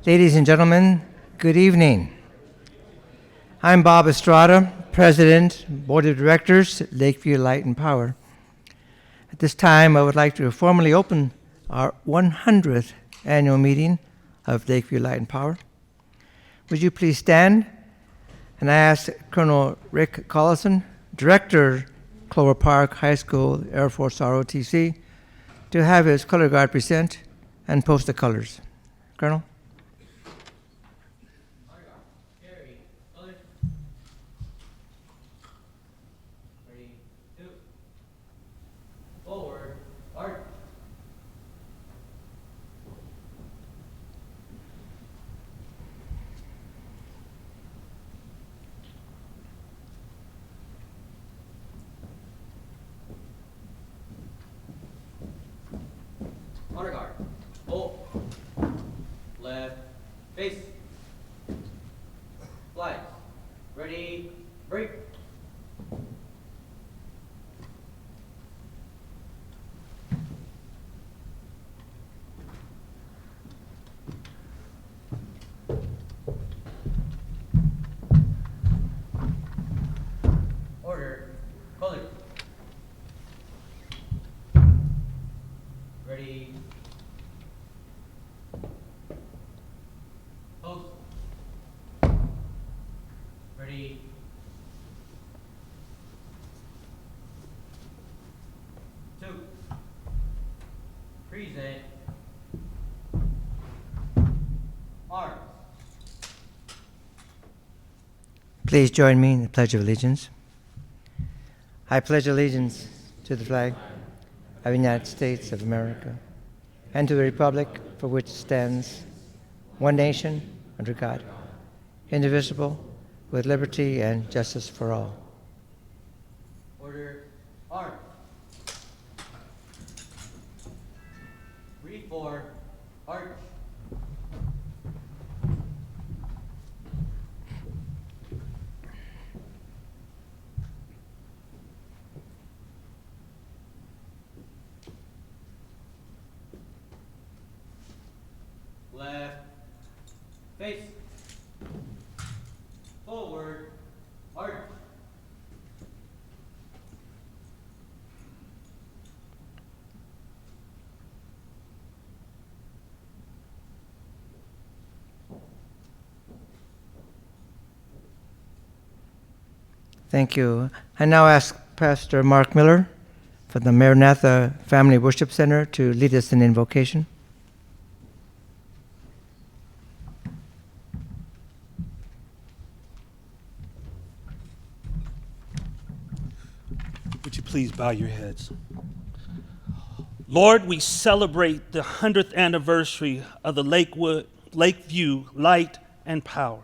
Ladies and gentlemen, good evening. I'm Bob Estrada, President, Board of Directors, Lakeview Light Power. At this time, I would like to formally open our 100th annual meeting of Lakeview Light Power. Would you please stand? And I ask Colonel Rick Collison, Director, Clover Park High School, Air Force ROTC, to have his color guard present and post the colors. Colonel? Honor guard. Hold. Left. Face. Flags. Ready. Break. Order. Color. Ready. Post. Ready. Two. Present. Arms. Please join me in the Pledge of Allegiance. I pledge allegiance to the flag of the United States of America and to the republic for which it stands, one nation, under God, indivisible, with liberty and justice for all. Order. Arms. Read for arch. Left. Face. Forward. Arch. Thank you. I now ask Pastor Mark Miller from the Maranatha Family Worship Center to lead us in invocation. Would you please bow your heads? Lord, we celebrate the 100th anniversary of the Lakeview Light and Power.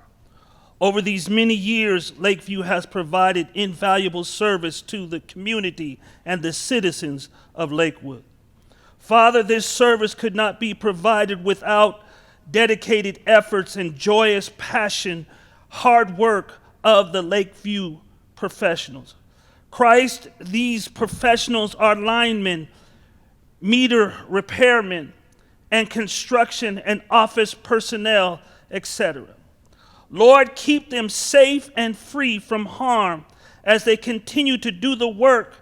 Over these many years, Lakeview has provided invaluable service to the community and the citizens of Lakewood. Father, this service could not be provided without dedicated efforts and joyous passion, hard work of the Lakeview professionals. Christ, these professionals are linemen, meter repairmen, and construction and office personnel, etc. Lord, keep them safe and free from harm as they continue to do the work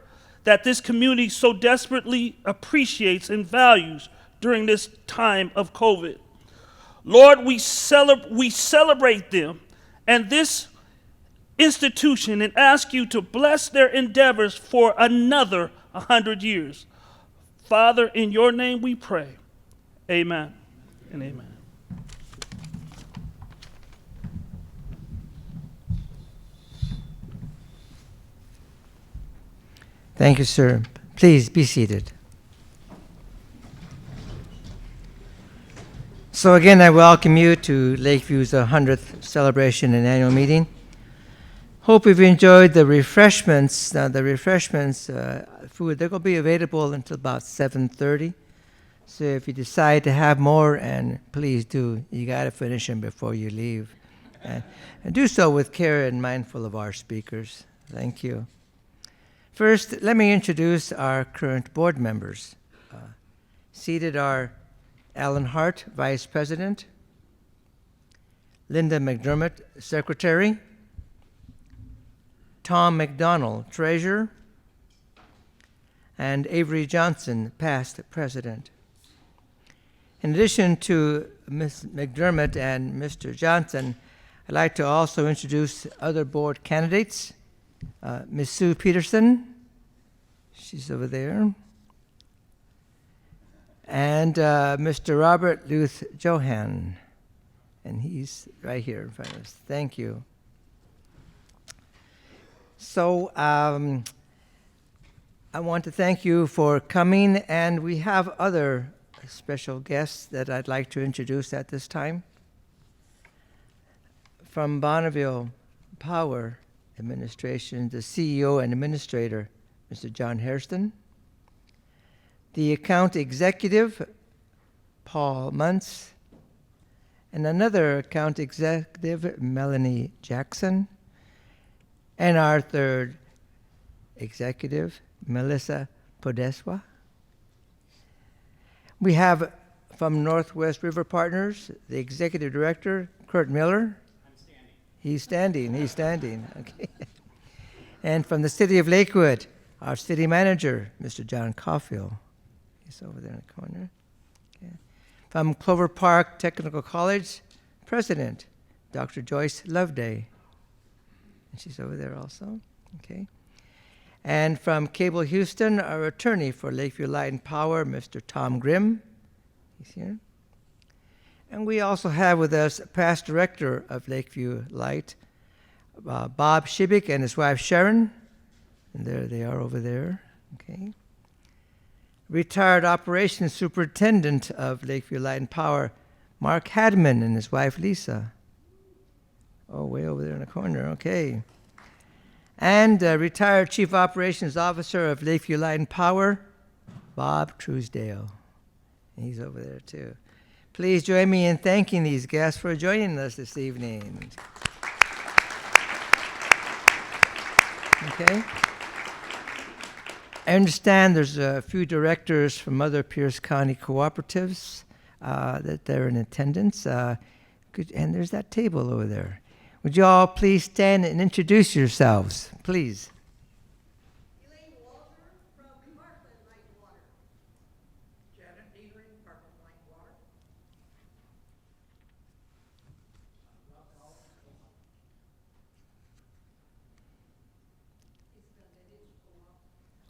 that this community so desperately appreciates and values during this time of COVID. Lord, we celebrate them and this institution and ask you to bless their endeavors for another 100 years. Father, in your name we pray. Amen and amen. Thank you, sir. Please be seated. So again, I welcome you to Lakeview's 100th celebration and annual meeting. Hope you've enjoyed the refreshments. Now, the refreshments, food, they're going to be available until about 7:30. So if you decide to have more, and please do, you got to finish them before you leave. And do so with care and mindful of our speakers. Thank you. First, let me introduce our current board members. Seated are Alan Hart, Vice President, Linda McDermott, Secretary, Tom McDonald, Treasurer, and Avery Johnson, past President. In addition to Ms. McDermott and Mr. Johnson, I'd like to also introduce other board candidates. Ms. Sue Peterson, she's over there, and Mr. Robert Luth Johan, and he's right here in front of us. Thank you. So I want to thank you for coming, and we have other special guests that I'd like to introduce at this time. From Bonneville Power Administration, the CEO and Administrator, Mr. John Hairston. The Account Executive, Paul Muntz. And another Account Executive, Melanie Jackson. And our third Executive, Melissa Podeswa. We have from Northwest River Partners, the Executive Director, Kurt Miller. He's standing. Okay. And from the City of Lakewood, our City Manager, Mr. John Caulfield. He's over there in the corner. Okay. From Clover Park Technical College, President, Dr. Joyce Loveday. And she's over there also. Okay. And from Cable Houston, our attorney for Lakeview Light and Power, Mr. Tom Grimm. He's here. And we also have with us past director of Lakeview Light, Bob Shibik and his wife Sharon. And there they are over there. Okay. Retired operations superintendent of Lakeview Light and Power, Mark Hadman and his wife Lisa. Oh, way over there in the corner. Okay. And retired chief operations officer of Lakeview Light and Power, Bob Truesdale. And he's over there too. Please join me in thanking these guests for joining us this evening. Okay. I understand there's a few directors from other Pierce County cooperatives that they're in attendance. And there's that table over there. Would you all please stand and introduce yourselves, please? Elaine Walter from Parkland Light Water. Janet Dietrich, Parkland Light Water.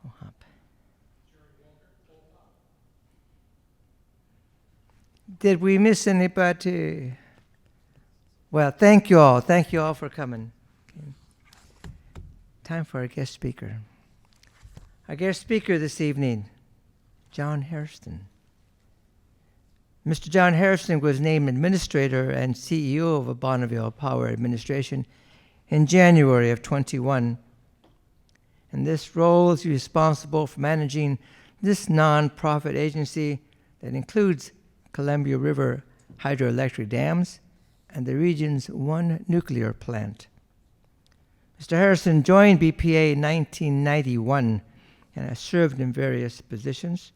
Oh, hop. Did we miss anybody? Well, thank you all. Thank you all for coming. Okay. Time for our guest speaker. Our guest speaker this evening, John Hairston. Mr. John Hairston was named administrator and CEO of Bonneville Power Administration in January of 21. In this role, he's responsible for managing this nonprofit agency that includes Columbia River hydroelectric dams and the region's one nuclear plant. Mr. Harrison joined BPA in 1991 and has served in various positions.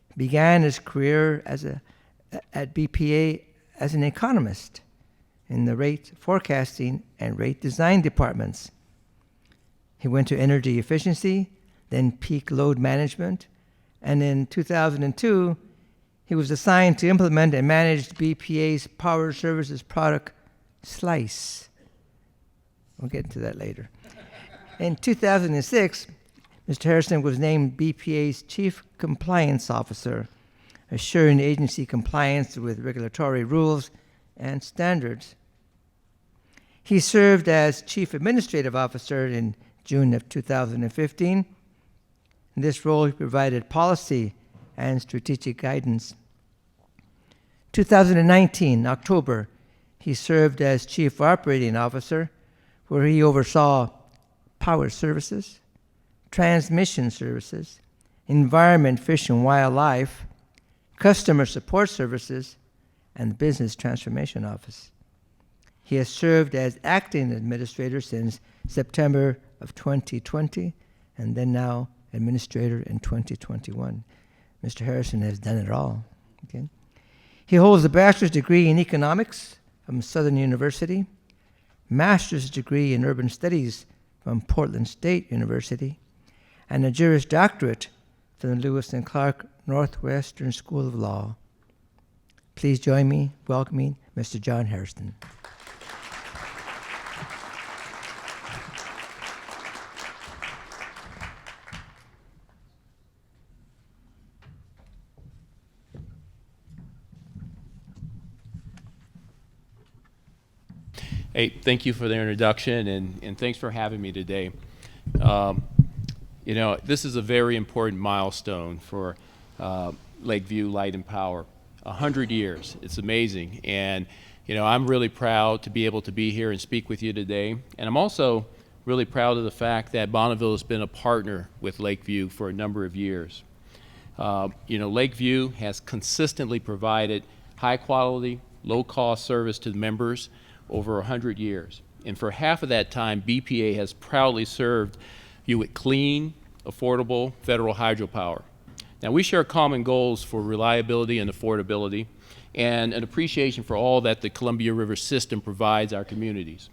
He began his career at BPA as an economist in the rate forecasting and rate design departments. He went to energy efficiency, then peak load management, and in 2002, he was assigned to implement and manage BPA's power services product, Slice. We'll get into that later. In 2006, Mr. Harrison was named BPA's Chief Compliance Officer, assuring agency compliance with regulatory rules and standards. He served as Chief Administrative Officer in June of 2015. In this role, he provided policy and strategic guidance. 2019, October, he served as Chief Operating Officer, where he oversaw power services, transmission services, environment, fish and wildlife, customer support services, and the Business Transformation Office. He has served as acting administrator since September of 2020, and then now administrator in 2021. Mr. Harrison has done it all. Okay. He holds a bachelor's degree in economics from Southern University, master's degree in urban studies from Portland State University, and a Juris Doctorate from the Lewis and Clark Northwestern School of Law. Please join me welcoming Mr. John Hairston. Hey, thank you for the introduction, and thanks for having me today. You know, this is a very important milestone for Lakeview Light and Power. 100 years, it's amazing. And, you know, I'm really proud to be able to be here and speak with you today. And I'm also really proud of the fact that Bonneville has been a partner with Lakeview for a number of years. You know, Lakeview has consistently provided high quality, low cost service to the members over 100 years. And for half of that time, BPA has proudly served you with clean, affordable federal hydropower. Now, we share common goals for reliability and affordability and an appreciation for all that the Columbia River system provides our communities.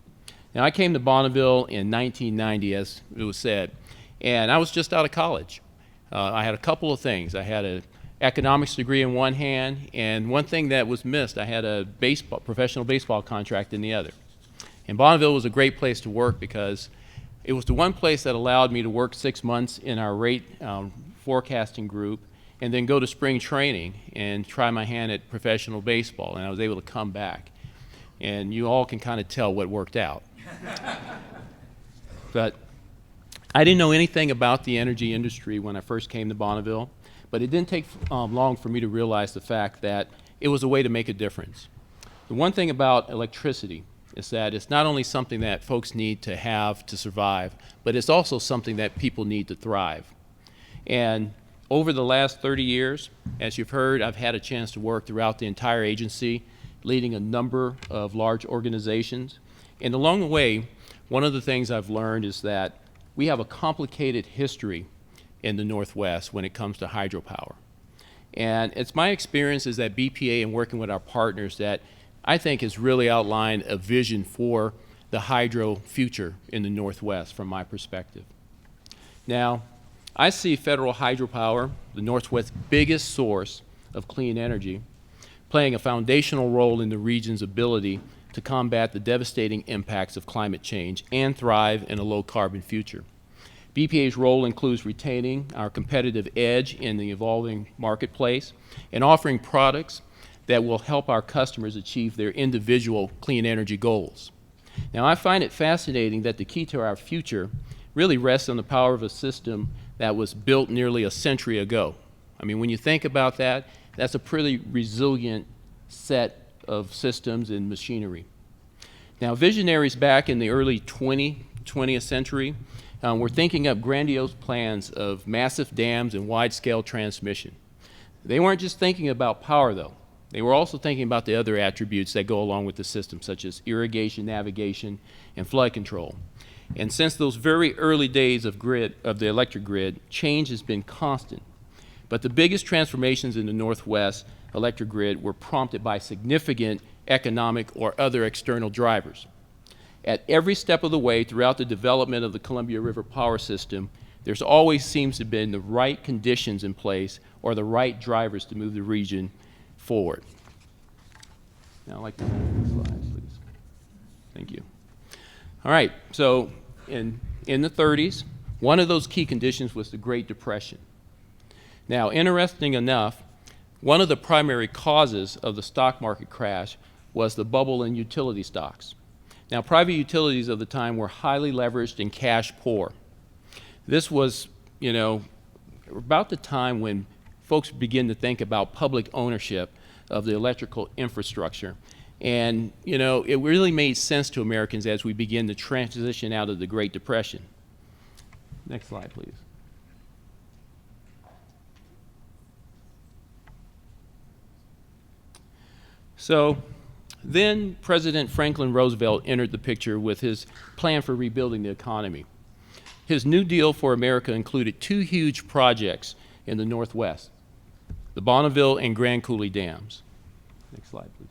Now, I came to Bonneville in 1990, as it was said, and I was just out of college. I had a couple of things. I had an economics degree in one hand, and one thing that was missed, I had a professional baseball contract in the other. And Bonneville was a great place to work because it was the one place that allowed me to work 6 months in our rate forecasting group and then go to spring training and try my hand at professional baseball, and I was able to come back. And you all can kind of tell what worked out. But I didn't know anything about the energy industry when I first came to Bonneville. But it didn't take long for me to realize the fact that it was a way to make a difference. The one thing about electricity is that it's not only something that folks need to have to survive, but it's also something that people need to thrive. And over the last 30 years, as you've heard, I've had a chance to work throughout the entire agency, leading a number of large organizations. And along the way, one of the things I've learned is that we have a complicated history in the Northwest when it comes to hydropower. And it's my experience is that BPA and working with our partners that I think has really outlined a vision for the hydro future in the Northwest from my perspective. Now, I see federal hydropower, the Northwest's biggest source of clean energy, playing a foundational role in the region's ability to combat the devastating impacts of climate change and thrive in a low-carbon future. BPA's role includes retaining our competitive edge in the evolving marketplace and offering products that will help our customers achieve their individual clean energy goals. Now, I find it fascinating that the key to our future really rests on the power of a system that was built nearly a century ago. I mean, when you think about that, that's a pretty resilient set of systems and machinery. Now, visionaries back in the early 20th century were thinking up grandiose plans of massive dams and wide-scale transmission. They weren't just thinking about power, though. They were also thinking about the other attributes that go along with the system, such as irrigation, navigation, and flood control. And since those very early days of the electric grid, change has been constant. But the biggest transformations in the Northwest electric grid were prompted by significant economic or other external drivers. At every step of the way throughout the development of the Columbia River power system, there's always seems to have been the right conditions in place or the right drivers to move the region forward. Now, I'd like to move the slides, please. Thank you. All right, so in the 30s, one of those key conditions was the Great Depression. Now, interesting enough, one of the primary causes of the stock market crash was the bubble in utility stocks. Now, private utilities of the time were highly leveraged and cash poor. This was, you know, about the time when folks began to think about public ownership of the electrical infrastructure. And, you know, it really made sense to Americans as we begin to transition out of the Great Depression. Next slide, please. So then President Franklin Roosevelt entered the picture with his plan for rebuilding the economy. His New Deal for America included two huge projects in the Northwest, the Bonneville and Grand Coulee dams. Next slide, please.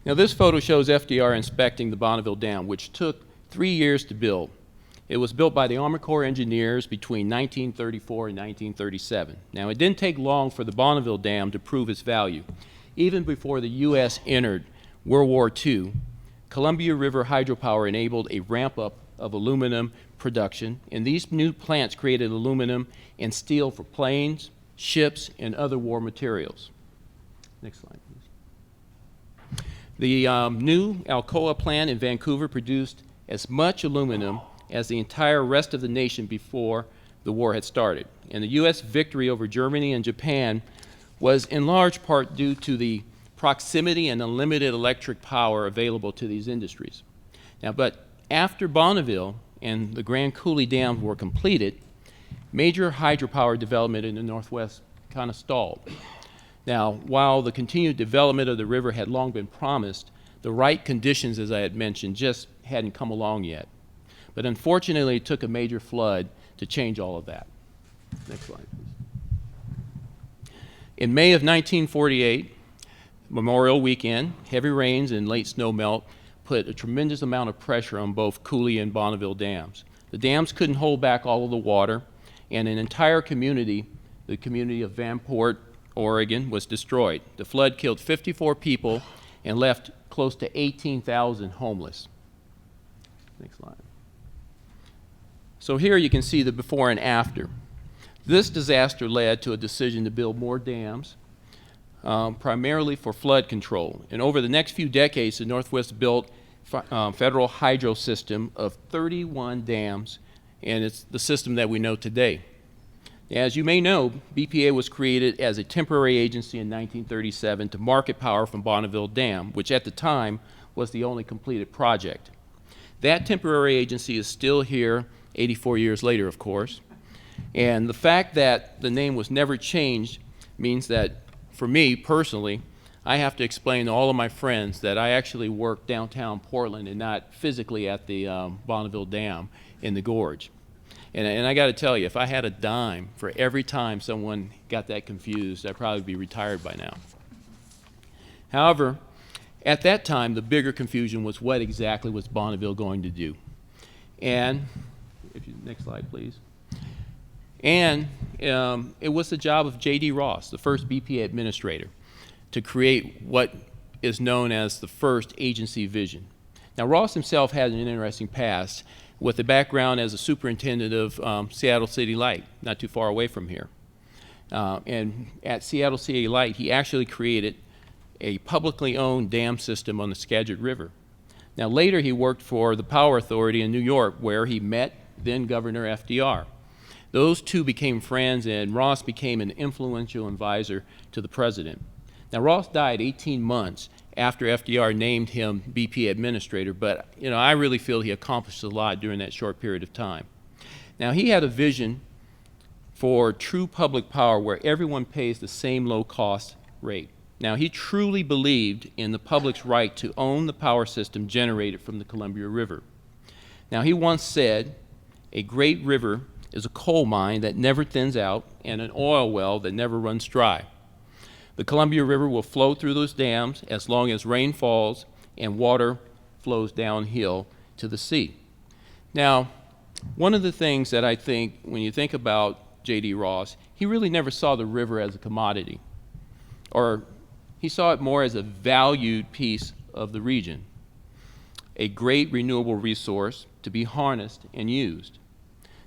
Now this photo shows FDR inspecting the Bonneville Dam, which took 3 years to build. It was built by the Army Corps engineers between 1934 and 1937. Now it didn't take long for the Bonneville Dam to prove its value. Even before the U.S. entered World War II, Columbia River hydropower enabled a ramp-up of aluminum production, and these new plants created aluminum and steel for planes, ships, and other war materials. Next slide, please. The new Alcoa plant in Vancouver produced as much aluminum as the entire rest of the nation before the war had started. And the U.S. victory over Germany and Japan was in large part due to the proximity and unlimited electric power available to these industries. Now, but after Bonneville and the Grand Coulee Dam were completed, major hydropower development in the Northwest kind of stalled. Now, while the continued development of the river had long been promised, the right conditions, as I had mentioned, just hadn't come along yet. But unfortunately, it took a major flood to change all of that. Next slide, please. In May of 1948, Memorial Weekend, heavy rains and late snow melt put a tremendous amount of pressure on both Coulee and Bonneville dams. The dams couldn't hold back all of the water, and an entire community, the community of Vanport, Oregon, was destroyed. The flood killed 54 people and left close to 18,000 homeless. Next slide. So here you can see the before and after. This disaster led to a decision to build more dams, primarily for flood control. And over the next few decades, the Northwest built federal hydro system of 31 dams, and it's the system that we know today. As you may know, BPA was created as a temporary agency in 1937 to market power from Bonneville Dam, which at the time was the only completed project. That temporary agency is still here 84 years later, of course. And the fact that the name was never changed means that, for me personally, I have to explain to all of my friends that I actually work downtown Portland and not physically at the Bonneville Dam in the gorge. And I got to tell you, if I had a dime for every time someone got that confused, I'd probably be retired by now. However, at that time, the bigger confusion was what exactly was Bonneville going to do. And, next slide, please. And it was the job of J.D. Ross, the first BPA administrator, to create what is known as the first agency vision. Now, Ross himself had an interesting past with a background as a superintendent of Seattle City Light, not too far away from here. And at Seattle City Light, he actually created a publicly owned dam system on the Skagit River. Now, later he worked for the Power Authority in New York, where he met then Governor FDR. Those two became friends, and Ross became an influential advisor to the president. Now, Ross died 18 months after FDR named him BP administrator, but I really feel he accomplished a lot during that short period of time. Now, he had a vision for true public power where everyone pays the same low-cost rate. Now, he truly believed in the public's right to own the power system generated from the Columbia River. Now, he once said, "A great river is a coal mine that never thins out and an oil well that never runs dry. The Columbia River will flow through those dams as long as rain falls and water flows downhill to the sea." Now, one of the things that I think, when you think about J.D. Ross, he really never saw the river as a commodity, or he saw it more as a valued piece of the region, a great renewable resource to be harnessed and used.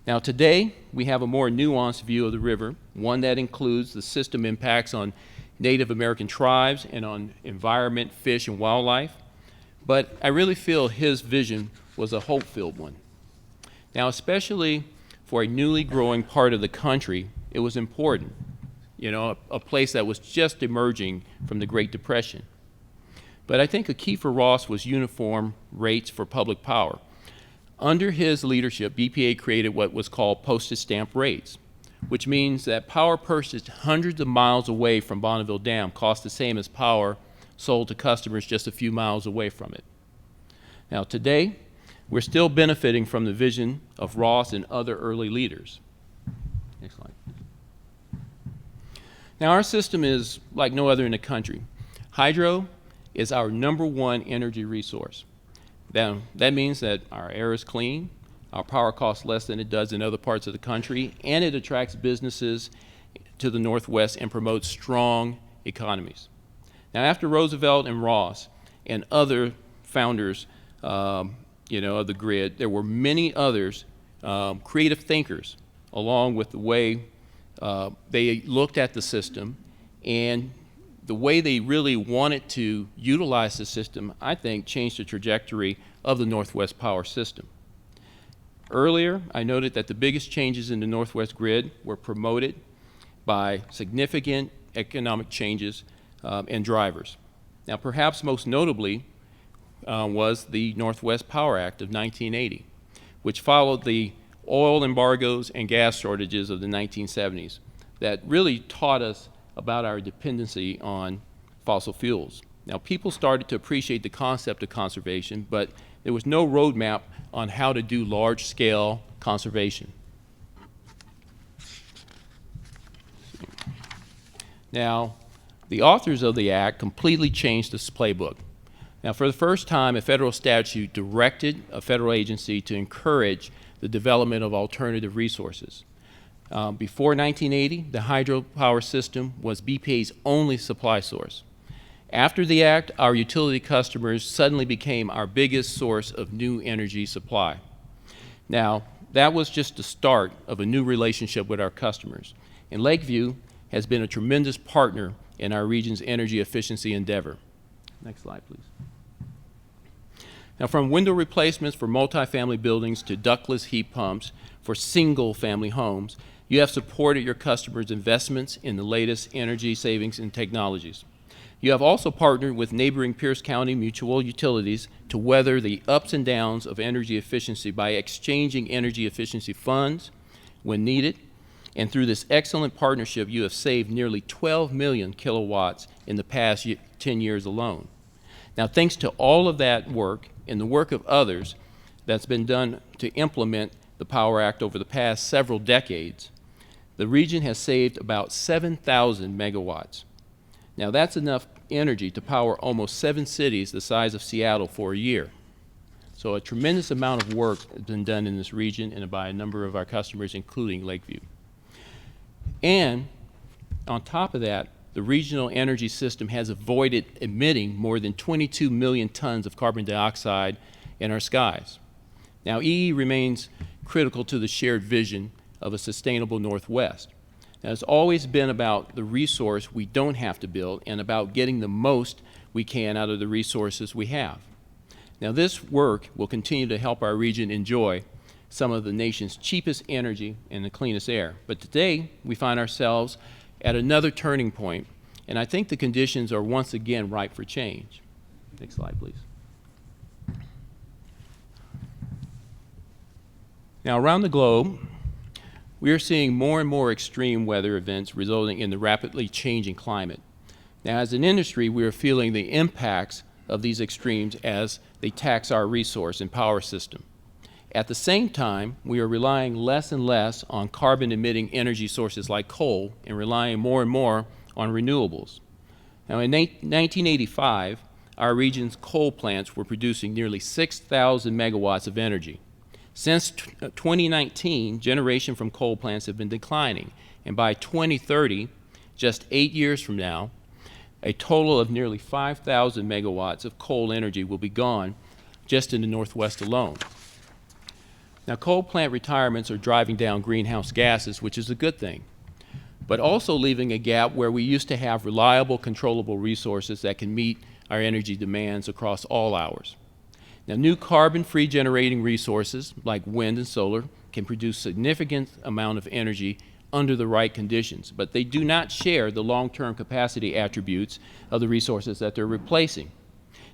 Now, today, we have a more nuanced view of the river, one that includes the system impacts on Native American tribes and on environment, fish, and wildlife. But I really feel his vision was a hope-filled one. Now, especially for a newly growing part of the country, it was important, a place that was just emerging from the Great Depression. But I think a key for Ross was uniform rates for public power. Under his leadership, BPA created what was called postage stamp rates, which means that power purchased hundreds of miles away from Bonneville Dam cost the same as power sold to customers just a few miles away from it. Now, today, we're still benefiting from the vision of Ross and other early leaders. Next slide. Now, our system is like no other in the country. Hydro is our #1 energy resource. Now, that means that our air is clean, our power costs less than it does in other parts of the country, and it attracts businesses to the Northwest and promotes strong economies. Now, after Roosevelt and Ross and other founders, of the grid, there were many others, creative thinkers, along with the way they looked at the system and the way they really wanted to utilize the system, I think, changed the trajectory of the Northwest power system. Earlier, I noted that the biggest changes in the Northwest grid were promoted by significant economic changes and drivers. Now, perhaps most notably was the Northwest Power Act of 1980, which followed the oil embargoes and gas shortages of the 1970s that really taught us about our dependency on fossil fuels. Now, people started to appreciate the concept of conservation, but there was no roadmap on how to do large-scale conservation. Now, the authors of the act completely changed this playbook. Now, for the first time, a federal statute directed a federal agency to encourage the development of alternative resources. Before 1980, the hydropower system was BPA's only supply source. After the act, our utility customers suddenly became our biggest source of new energy supply. Now, that was just the start of a new relationship with our customers, and Lakeview has been a tremendous partner in our region's energy efficiency endeavor. Next slide, please. Now, from window replacements for multifamily buildings to ductless heat pumps for single-family homes, you have supported your customers' investments in the latest energy savings and technologies. You have also partnered with neighboring Pierce County mutual utilities to weather the ups and downs of energy efficiency by exchanging energy efficiency funds when needed. And through this excellent partnership, you have saved nearly 12 million kilowatts in the past 10 years alone. Now, thanks to all of that work and the work of others that's been done to implement the Power Act over the past several decades, the region has saved about 7,000 megawatts. Now, that's enough energy to power almost 7 cities the size of Seattle for a year. So a tremendous amount of work has been done in this region and by a number of our customers, including Lakeview. And on top of that, the regional energy system has avoided emitting more than 22 million tons of carbon dioxide in our skies. Now, EE remains critical to the shared vision of a sustainable Northwest. Now, it's always been about the resource we don't have to build and about getting the most we can out of the resources we have. Now, this work will continue to help our region enjoy some of the nation's cheapest energy and the cleanest air. But today, we find ourselves at another turning point, and I think the conditions are once again ripe for change. Next slide, please. Now, around the globe, we are seeing more and more extreme weather events resulting in the rapidly changing climate. Now, as an industry, we are feeling the impacts of these extremes as they tax our resource and power system. At the same time, we are relying less and less on carbon-emitting energy sources like coal and relying more and more on renewables. Now, in 1985, our region's coal plants were producing nearly 6,000 megawatts of energy. Since 2019, generation from coal plants have been declining, and by 2030, just 8 years from now, a total of nearly 5,000 megawatts of coal energy will be gone just in the Northwest alone. Now, coal plant retirements are driving down greenhouse gases, which is a good thing, but also leaving a gap where we used to have reliable, controllable resources that can meet our energy demands across all hours. Now, new carbon-free generating resources like wind and solar can produce significant amount of energy under the right conditions, but they do not share the long-term capacity attributes of the resources that they're replacing.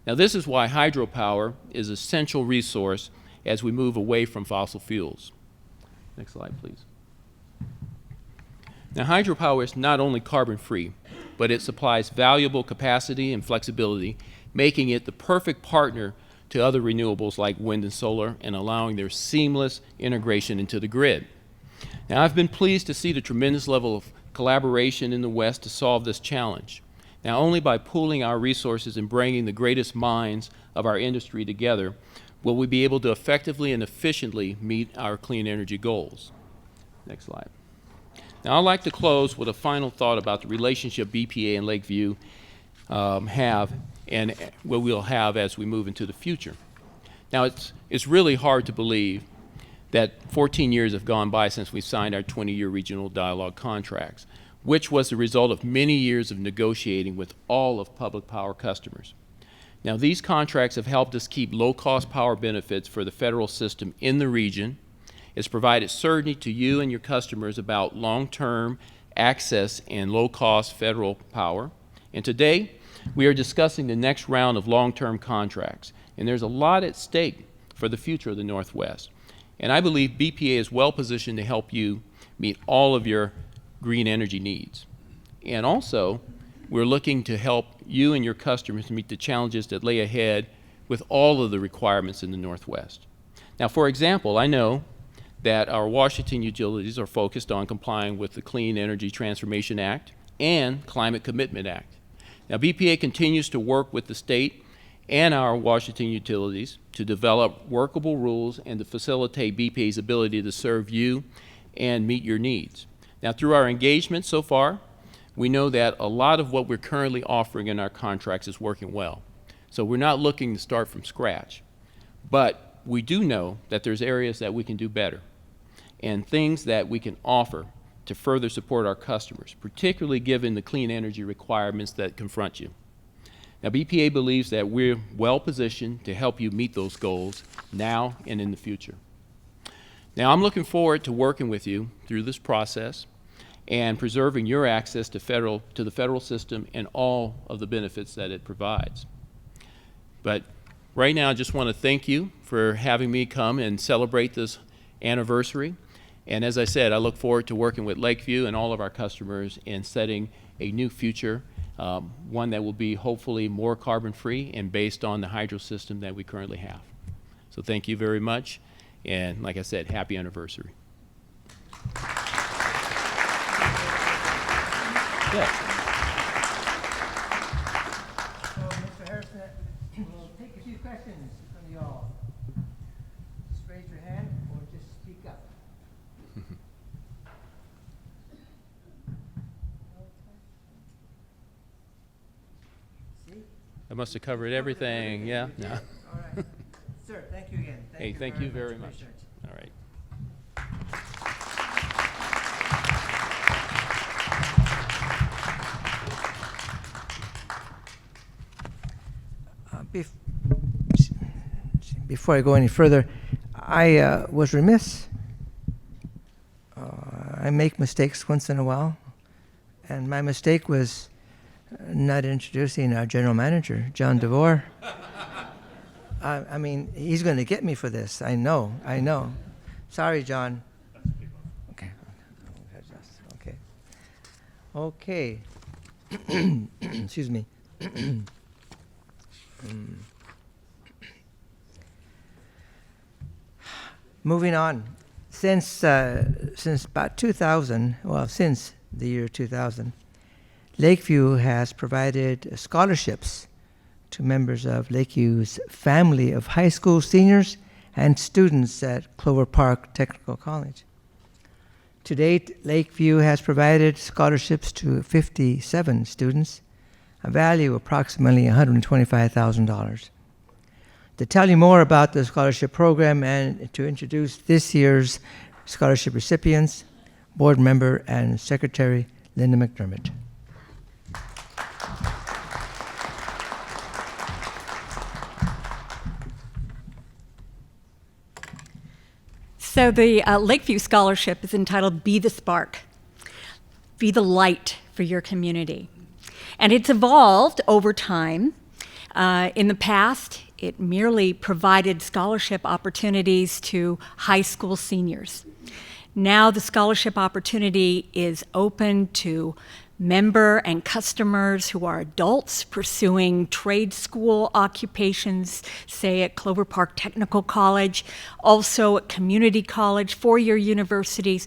Now, this is why hydropower is an essential resource as we move away from fossil fuels. Next slide, please. Now, hydropower is not only carbon-free, but it supplies valuable capacity and flexibility, making it the perfect partner to other renewables like wind and solar and allowing their seamless integration into the grid. Now, I've been pleased to see the tremendous level of collaboration in the West to solve this challenge. Now, only by pooling our resources and bringing the greatest minds of our industry together will we be able to effectively and efficiently meet our clean energy goals. Next slide. Now, I'd like to close with a final thought about the relationship BPA and Lakeview have and what we'll have as we move into the future. Now, it's really hard to believe that 14 years have gone by since we signed our 20-year regional dialogue contracts, which was the result of many years of negotiating with all of public power customers. Now, these contracts have helped us keep low-cost power benefits for the federal system in the region. It's provided certainty to you and your customers about long-term access and low-cost federal power. And today, we are discussing the next round of long-term contracts, and there's a lot at stake for the future of the Northwest. And I believe BPA is well positioned to help you meet all of your green energy needs. And also, we're looking to help you and your customers meet the challenges that lay ahead with all of the requirements in the Northwest. Now, for example, I know that our Washington utilities are focused on complying with the Clean Energy Transformation Act and Climate Commitment Act. Now, BPA continues to work with the state and our Washington utilities to develop workable rules and to facilitate BPA's ability to serve you and meet your needs. Now, through our engagement so far, we know that a lot of what we're currently offering in our contracts is working well. So we're not looking to start from scratch. But we do know that there's areas that we can do better and things that we can offer to further support our customers, particularly given the clean energy requirements that confront you. Now, BPA believes that we're well positioned to help you meet those goals now and in the future. Now, I'm looking forward to working with you through this process and preserving your access to the federal system and all of the benefits that it provides. But right now, I just want to thank you for having me come and celebrate this anniversary. And as I said, I look forward to working with Lakeview and all of our customers in setting a new future, one that will be hopefully more carbon-free and based on the hydro system that we currently have. So thank you very much. And like I said, happy anniversary. Yeah. So, Mr. Harrison, we'll take a few questions from you all. Just raise your hand or just speak up. See? I must have covered everything. Yeah. No. All right. Sir, thank you again. Hey, thank you very much. Appreciate it. All right. Before I go any further, I was remiss. I make mistakes once in a while, and my mistake was not introducing our general manager, John DeVore. I mean, he's going to get me for this. I know. Sorry, John. Okay. Okay. Excuse me. Moving on. Since about 2000, well, since the year 2000, Lakeview has provided scholarships to members of Lakeview's family of high school seniors and students at Clover Park Technical College. To date, Lakeview has provided scholarships to 57 students, a value of approximately $125,000. To tell you more about the scholarship program and to introduce this year's scholarship recipients, Board Member and Secretary Linda McDermott. So the Lakeview Scholarship is entitled Be the Spark, Be the Light for Your Community. And it's evolved over time. In the past, it merely provided scholarship opportunities to high school seniors. Now the scholarship opportunity is open to member and customers who are adults pursuing trade school occupations, say at Clover Park Technical College, also at community college, four-year universities.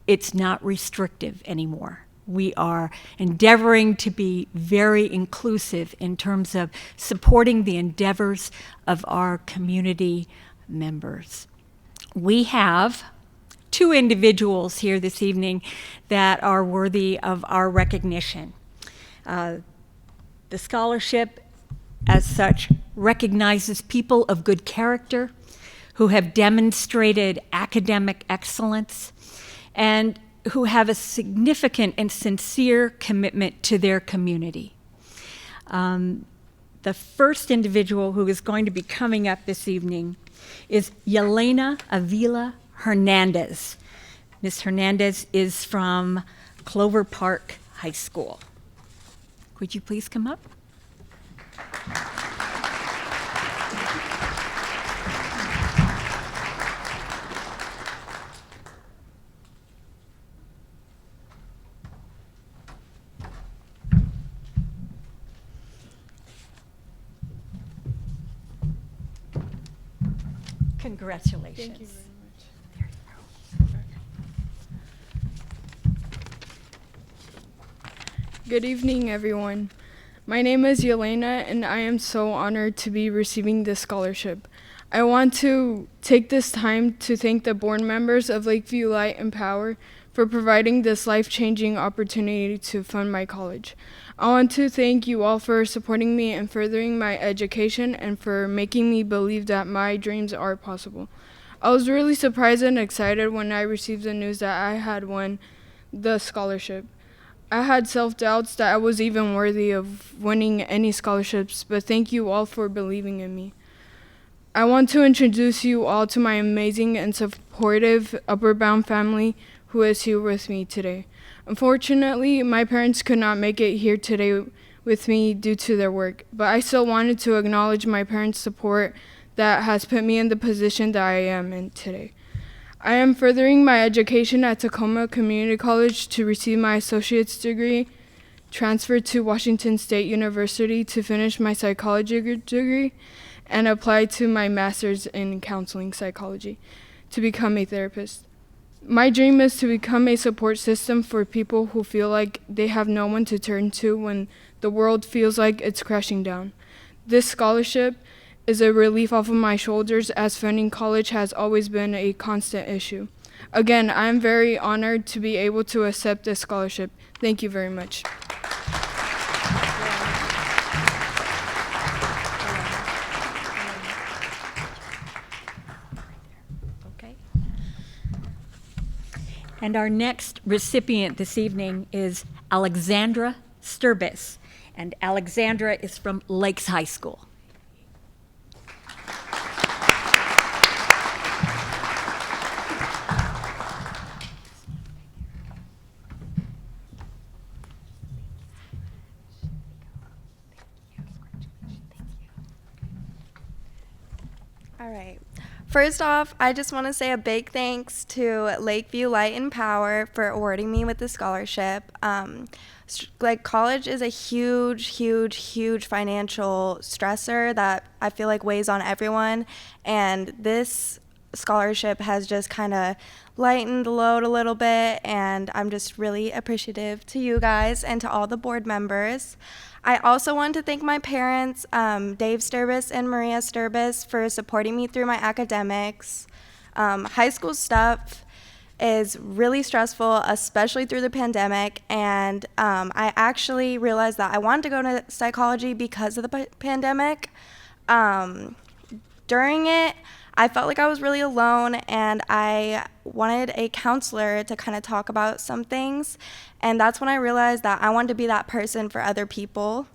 It's not restrictive anymore. We are endeavoring to be very inclusive in terms of supporting the endeavors of our community members. We have 2 individuals here this evening that are worthy of our recognition. The scholarship, as such, recognizes people of good character who have demonstrated academic excellence and who have a significant and sincere commitment to their community. The first individual who is going to be coming up this evening is Yelena Avila Hernandez. Ms. Hernandez is from Clover Park High School. Could you please come up? Congratulations. Thank you very much. There you go. Good evening, everyone. My name is Yelena, and I am so honored to be receiving this scholarship. I want to take this time to thank the board members of Lakeview Light and Power for providing this life-changing opportunity to fund my college. I want to thank you all for supporting me and furthering my education and for making me believe that my dreams are possible. I was really surprised and excited when I received the news that I had won the scholarship. I had self-doubts that I was even worthy of winning any scholarships, but thank you all for believing in me. I want to introduce you all to my amazing and supportive Upward Bound family who is here with me today. Unfortunately, my parents could not make it here today with me due to their work, but I still wanted to acknowledge my parents' support that has put me in the position that I am in today. I am furthering my education at Tacoma Community College to receive my associate's degree, transfer to Washington State University to finish my psychology degree, and apply to my master's in counseling psychology to become a therapist. My dream is to become a support system for people who feel like they have no one to turn to when the world feels like it's crashing down. This scholarship is a relief off of my shoulders, as funding college has always been a constant issue. Again, I am very honored to be able to accept this scholarship. Thank you very much. Okay. And our next recipient this evening is Alexandra Sturbis. And Alexandra is from Lakes High School. All right. First off, I just want to say a big thanks to Lakeview Light and Power for awarding me with the scholarship. College is a huge financial stressor that I feel like weighs on everyone, and this scholarship has just kind of lightened the load a little bit, and I'm just really appreciative to you guys and to all the board members. I also want to thank my parents, Dave Sturbis and Maria Sturbis, for supporting me through my academics. High school stuff is really stressful, especially through the pandemic, and I actually realized that I wanted to go into psychology because of the pandemic. During it, I felt like I was really alone, and I wanted a counselor to kind of talk about some things, and that's when I realized that I wanted to be that person for other people.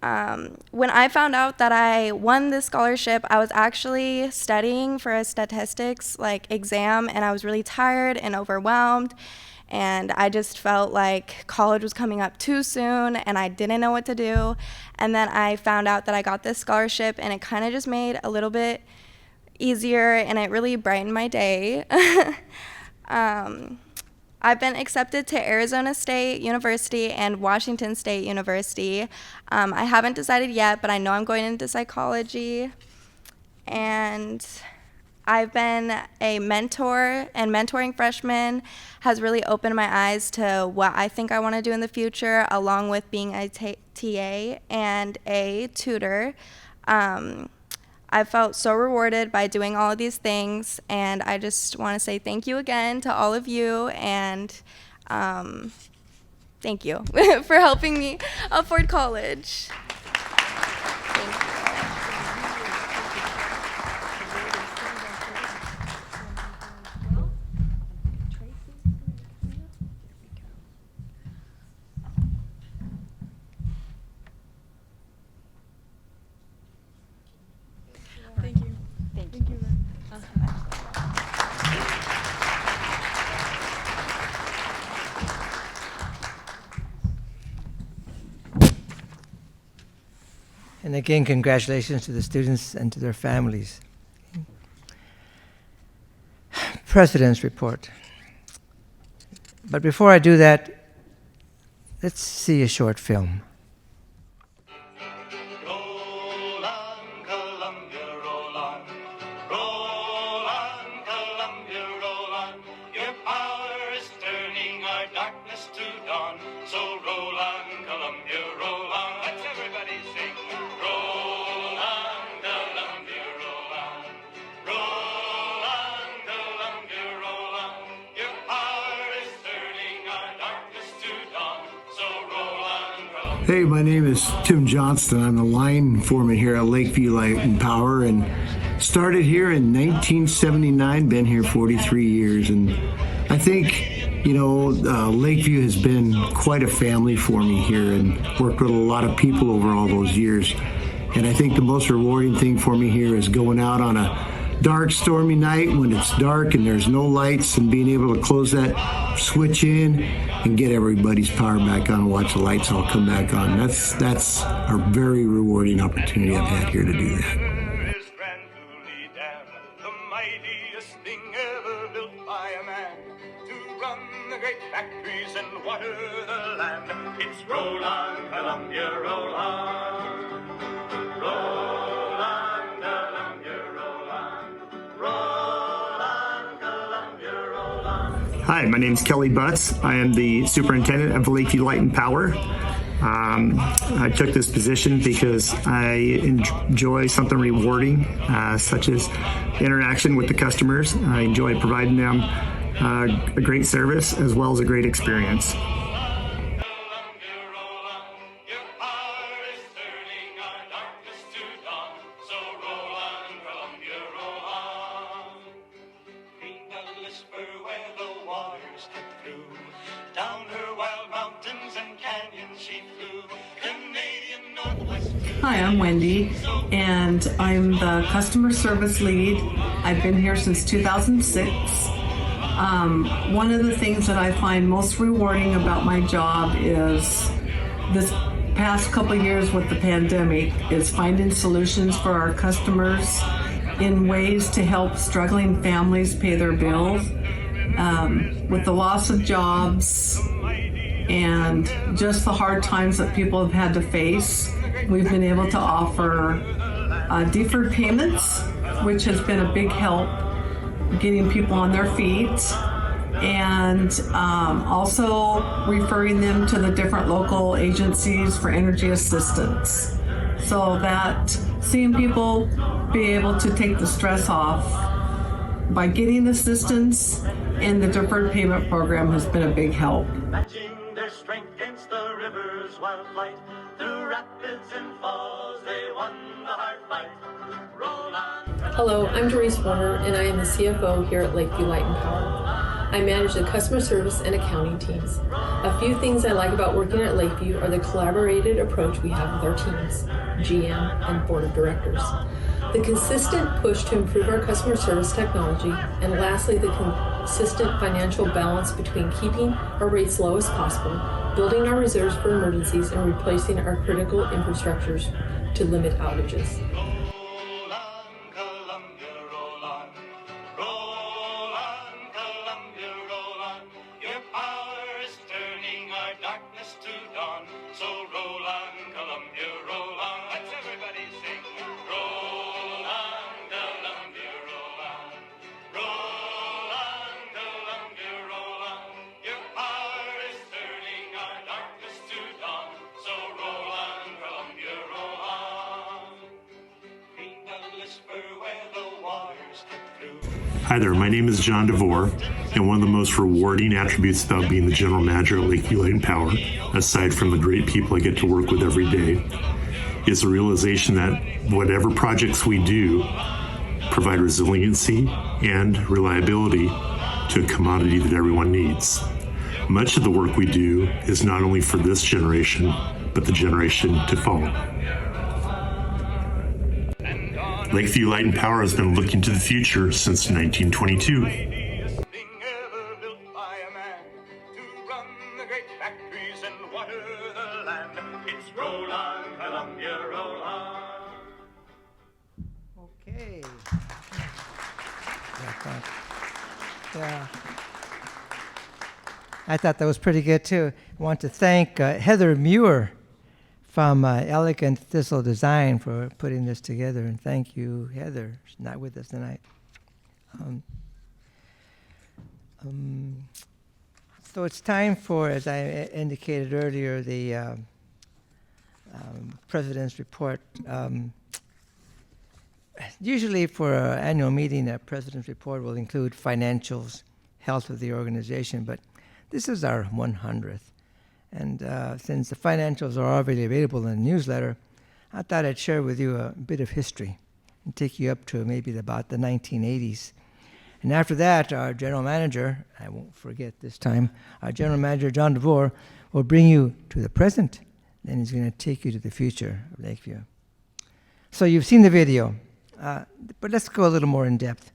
When I found out that I won this scholarship, I was actually studying for a statistics exam, and I was really tired and overwhelmed, and I just felt like college was coming up too soon, and I didn't know what to do. And then I found out that I got this scholarship, and it kind of just made a little bit easier, and it really brightened my day. I've been accepted to Arizona State University and Washington State University. I haven't decided yet, but I know I'm going into psychology. And I've been a mentor, and mentoring freshmen has really opened my eyes to what I think I want to do in the future, along with being a TA and a tutor. I felt so rewarded by doing all of these things, and I just want to say thank you again to all of you, and thank you for helping me afford college. Thank you. Thank you. Thank you. Thank you very much. And again, congratulations to the students and to their families. President's report. But before I do that, let's see a short film. Roll on, Columbia, roll on. Roll on, Columbia, roll on. Your power is turning our darkness to dawn. So roll on, Columbia, roll on. Let's everybody sing. Roll on, Columbia, roll on. Roll on, Columbia, roll on. Your power is turning our darkness to dawn. So roll on, Columbia. Hey, my name is Tim Johnston. I'm the line foreman here at Lakeview Light Power, and started here in 1979, been here 43 years. And I think, Lakeview has been quite a family for me here, and worked with a lot of people over all those years. And I think the most rewarding thing for me here is going out on a dark, stormy night when it's dark and there's no lights, and being able to close that switch in and get everybody's power back on and watch the lights all come back on. That's a very rewarding opportunity I've had here to do that. Is Grand Coulee Dam, the mightiest thing ever built by a man to run the great factories and water the land. It's roll on, Columbia, roll on. Roll on, Columbia, roll on. Roll on, Columbia, roll on. Hi, my name is Kelly Butts. I am the superintendent of Lakeview Light Power. I took this position because I enjoy something rewarding, such as interaction with the customers. I enjoy providing them a great service as well as a great experience. Hi, I'm Wendy, and I'm the customer service lead. I've been here since 2006. One of the things that I find most rewarding about my job is this past couple of years with the pandemic is finding solutions for our customers in ways to help struggling families pay their bills. With the loss of jobs and just the hard times that people have had to face, we've been able to offer deferred payments, which has been a big help getting people on their feet, and also referring them to the different local agencies for energy assistance, so that seeing people be able to take the stress off by getting assistance in the deferred payment program has been a big help. Matching their strength against the river's wild flight. Through rapids and falls, they won the hard fight. Roll on. Hello, I'm Doris Warner, and I am the CFO here at Lakeview Light Power. I manage the customer service and accounting teams. A few things I like about working at Lakeview are the collaborated approach we have with our teams, GM, and board of directors. The consistent push to improve our customer service technology, and lastly, the consistent financial balance between keeping our rates low as possible, building our reserves for emergencies, and replacing our critical infrastructures to limit outages. Roll on, Columbia, roll on. Roll on, Columbia, roll on. Your power is turning our darkness to dawn. So roll on, Columbia, roll on. Let's everybody sing. Roll on, Columbia, roll on. Hi there, my name is John DeVore, and one of the most rewarding attributes about being the general manager at Lakeview Light Power, aside from the great people I get to work with every day, is the realization that whatever projects we do provide resiliency and reliability to a commodity that everyone needs. Much of the work we do is not only for this generation, but the generation to follow. Lakeview Light and Power has been looking to the future since 1922. Okay. Yeah. I thought that was pretty good too. I want to thank Heather Muir from Elegant Thistle Design for putting this together, and thank you, Heather. She's not with us tonight. So it's time for, as I indicated earlier, the President's report. Usually for our annual meeting, a President's report will include financials, health of the organization, but this is our 100th. And since the financials are already available in the newsletter, I thought I'd share with you a bit of history and take you up to maybe about the 1980s. And after that, our general manager, I won't forget this time, our general manager, John DeVore, will bring you to the present. Then he's going to take you to the future of Lakeview. So you've seen the video, but let's go a little more in depth.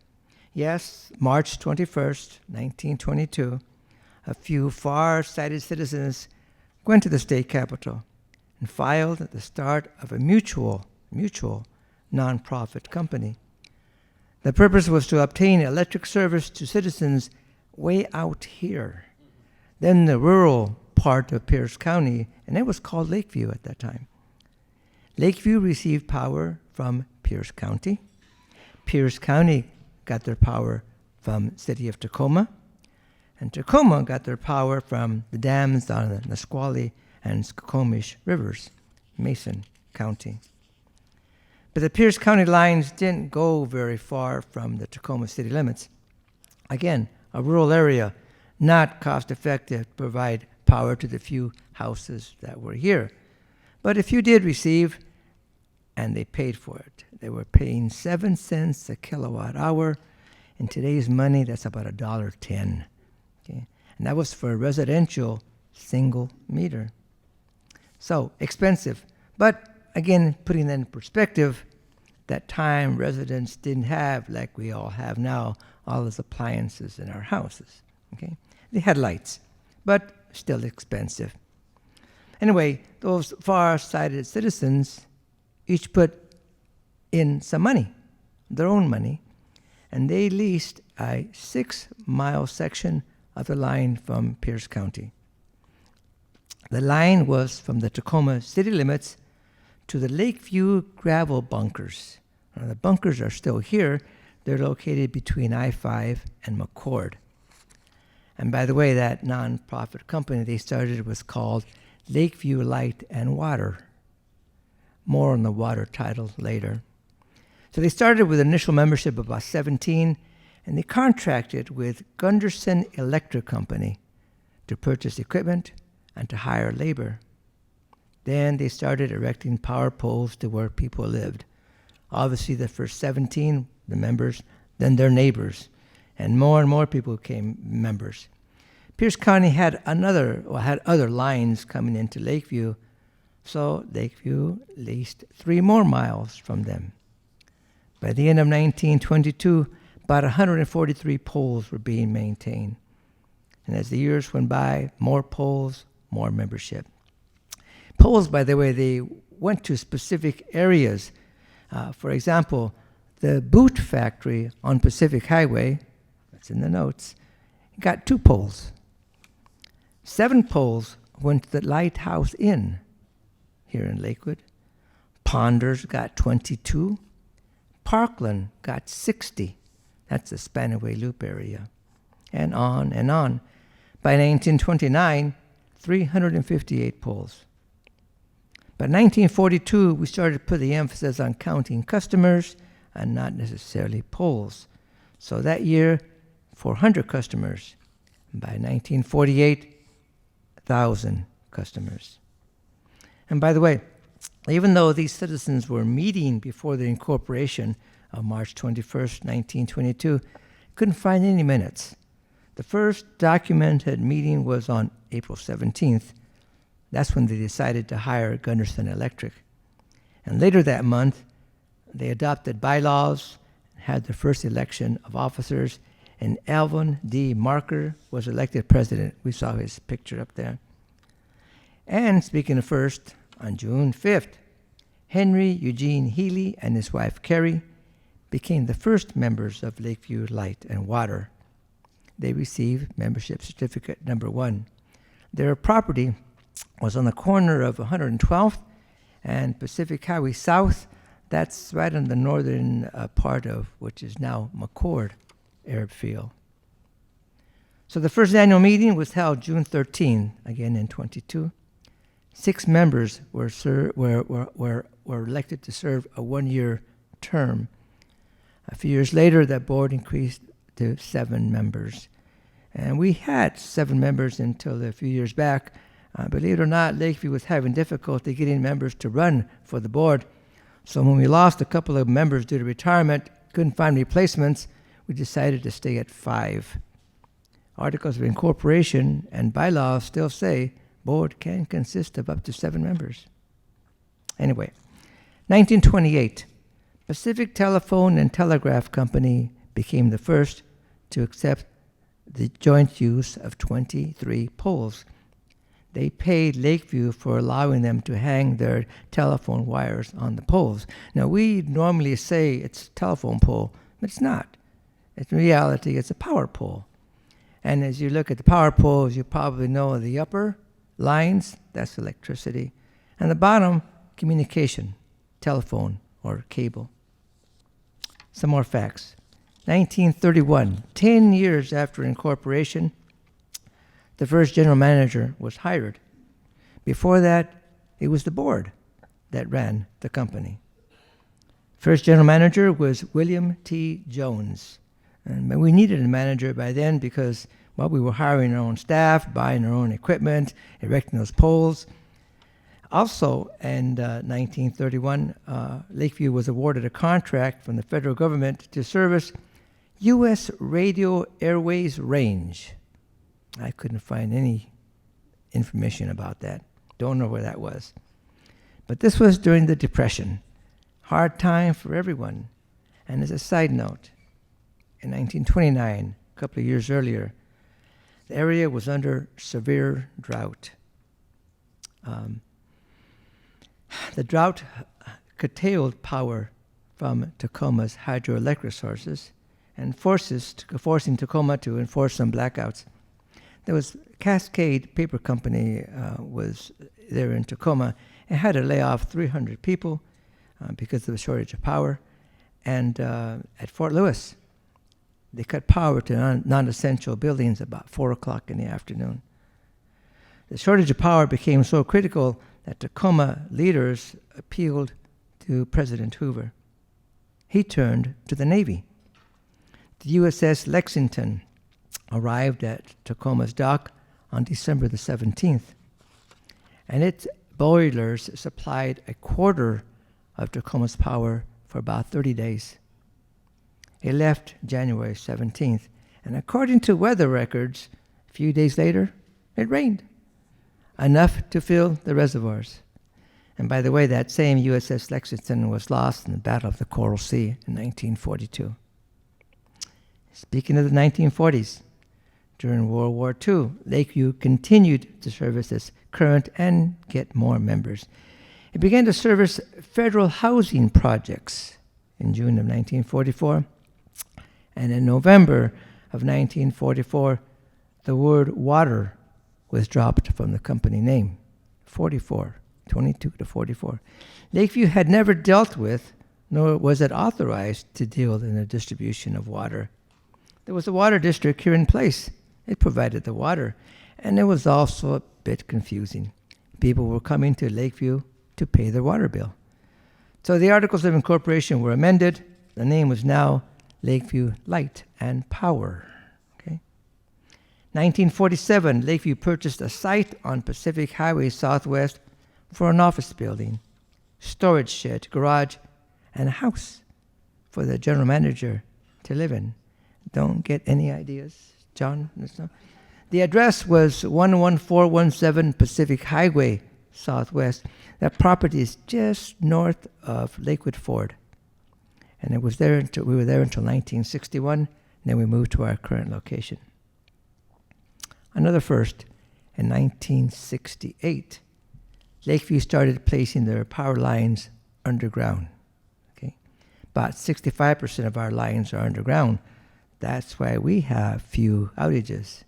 Yes, March 21st, 1922, a few far-sighted citizens went to the state capitol and filed at the start of a mutual nonprofit company. The purpose was to obtain electric service to citizens way out here, then the rural part of Pierce County, and it was called Lakeview at that time. Lakeview received power from Pierce County. Pierce County got their power from city of Tacoma, and Tacoma got their power from the dams on the Nisqually and Skokomish rivers, Mason County. But the Pierce County lines didn't go very far from the Tacoma city limits. Again, a rural area, not cost-effective to provide power to the few houses that were here. But a few did receive, and they paid for it. They were paying 7 cents a kilowatt hour. In today's money, that's about $1.10. Okay? And that was for a residential single meter. So expensive. But again, putting that in perspective, that time residents didn't have, like we all have now, all those appliances in our houses. Okay? They had lights, but still expensive. Anyway, those far-sighted citizens each put in some money, their own money, and they leased a 6-mile section of the line from Pierce County. The line was from the Tacoma city limits to the Lakeview gravel bunkers. Now, the bunkers are still here. They're located between I-5 and McCord. And by the way, that nonprofit company they started was called Lakeview Light and Water. More on the water title later. So they started with an initial membership of about 17, and they contracted with Gunderson Electric Company to purchase equipment and to hire labor. Then they started erecting power poles to where people lived. Obviously, the first 17, the members, then their neighbors, and more people became members. Pierce County had other lines coming into Lakeview, so Lakeview leased 3 more miles from them. By the end of 1922, about 143 poles were being maintained. And as the years went by, more poles, more membership. Poles, by the way, they went to specific areas. For example, the boot factory on Pacific Highway, that's in the notes, got 2 poles. 7 poles went to the Lighthouse Inn here in Lakewood. Ponders got 22. Parkland got 60. That's the Spanaway Loop area. And on and on. By 1929, 358 poles. By 1942, we started to put the emphasis on counting customers and not necessarily poles. So that year, 400 customers. By 1948, 1,000 customers. And by the way, even though these citizens were meeting before the incorporation of March 21st, 1922, couldn't find any minutes. The first documented meeting was on April 17th. That's when they decided to hire Gunderson Electric. And later that month, they adopted bylaws, had the first election of officers, and Alvin D. Marker was elected president. We saw his picture up there. And speaking of first, on June 5th, Henry Eugene Healy and his wife Carrie became the first members of Lakeview Light and Water. They received membership certificate number 1. Their property was on the corner of 112th and Pacific Highway South. That's right on the northern part of which is now McCord Airfield. So the first annual meeting was held June 13, again in 22. 6 members were elected to serve a 1-year term. A few years later, that board increased to 7 members. And we had 7 members until a few years back. Believe it or not, Lakeview was having difficulty getting members to run for the board. So when we lost a couple of members due to retirement, couldn't find replacements, we decided to stay at 5. Articles of incorporation and bylaws still say board can consist of up to 7 members. Anyway, 1928, Pacific Telephone and Telegraph Company became the first to accept the joint use of 23 poles. They paid Lakeview for allowing them to hang their telephone wires on the poles. Now, we normally say it's a telephone pole, but it's not. In reality, it's a power pole. And as you look at the power poles, you probably know the upper lines, that's electricity, and the bottom, communication, telephone or cable. Some more facts. 1931, 10 years after incorporation, the first general manager was hired. Before that, it was the board that ran the company. First general manager was William T. Jones. And we needed a manager by then because, well, we were hiring our own staff, buying our own equipment, erecting those poles. Also, in 1931, Lakeview was awarded a contract from the federal government to service U.S. Radio Airways Range. I couldn't find any information about that. Don't know where that was. But this was during the Depression. Hard time for everyone. And as a side note, in 1929, a couple of years earlier, the area was under severe drought. The drought curtailed power from Tacoma's hydroelectric sources and forcing Tacoma to enforce some blackouts. There was Cascade Paper Company was there in Tacoma and had to lay off 300 people because of a shortage of power. And at Fort Lewis, they cut power to non-essential buildings about 4 o'clock in the afternoon. The shortage of power became so critical that Tacoma leaders appealed to President Hoover. He turned to the Navy. The USS Lexington arrived at Tacoma's dock on December the 17th, and its boilers supplied a quarter of Tacoma's power for about 30 days. It left January 17th, and according to weather records, a few days later, it rained, enough to fill the reservoirs. And by the way, that same USS Lexington was lost in the Battle of the Coral Sea in 1942. Speaking of the 1940s, during World War II, Lakeview continued to service its current and get more members. It began to service federal housing projects in June of 1944. And in November of 1944, the word water was dropped from the company name. 44, 22 to 44. Lakeview had never dealt with, nor was it authorized to deal in the distribution of water. There was a water district here in place. It provided the water, and it was also a bit confusing. People were coming to Lakeview to pay their water bill. So the Articles of Incorporation were amended. The name was now Lakeview Light and Power. Okay. 1947, Lakeview purchased a site on Pacific Highway Southwest for an office building, storage shed, garage, and a house for the general manager to live in. Don't get any ideas, John? The address was 11417 Pacific Highway Southwest. That property is just north of Lakewood Ford. And we were there until 1961, and then we moved to our current location. Another first, in 1968, Lakeview started placing their power lines underground. Okay, about 65% of our lines are underground. That's why we have few outages.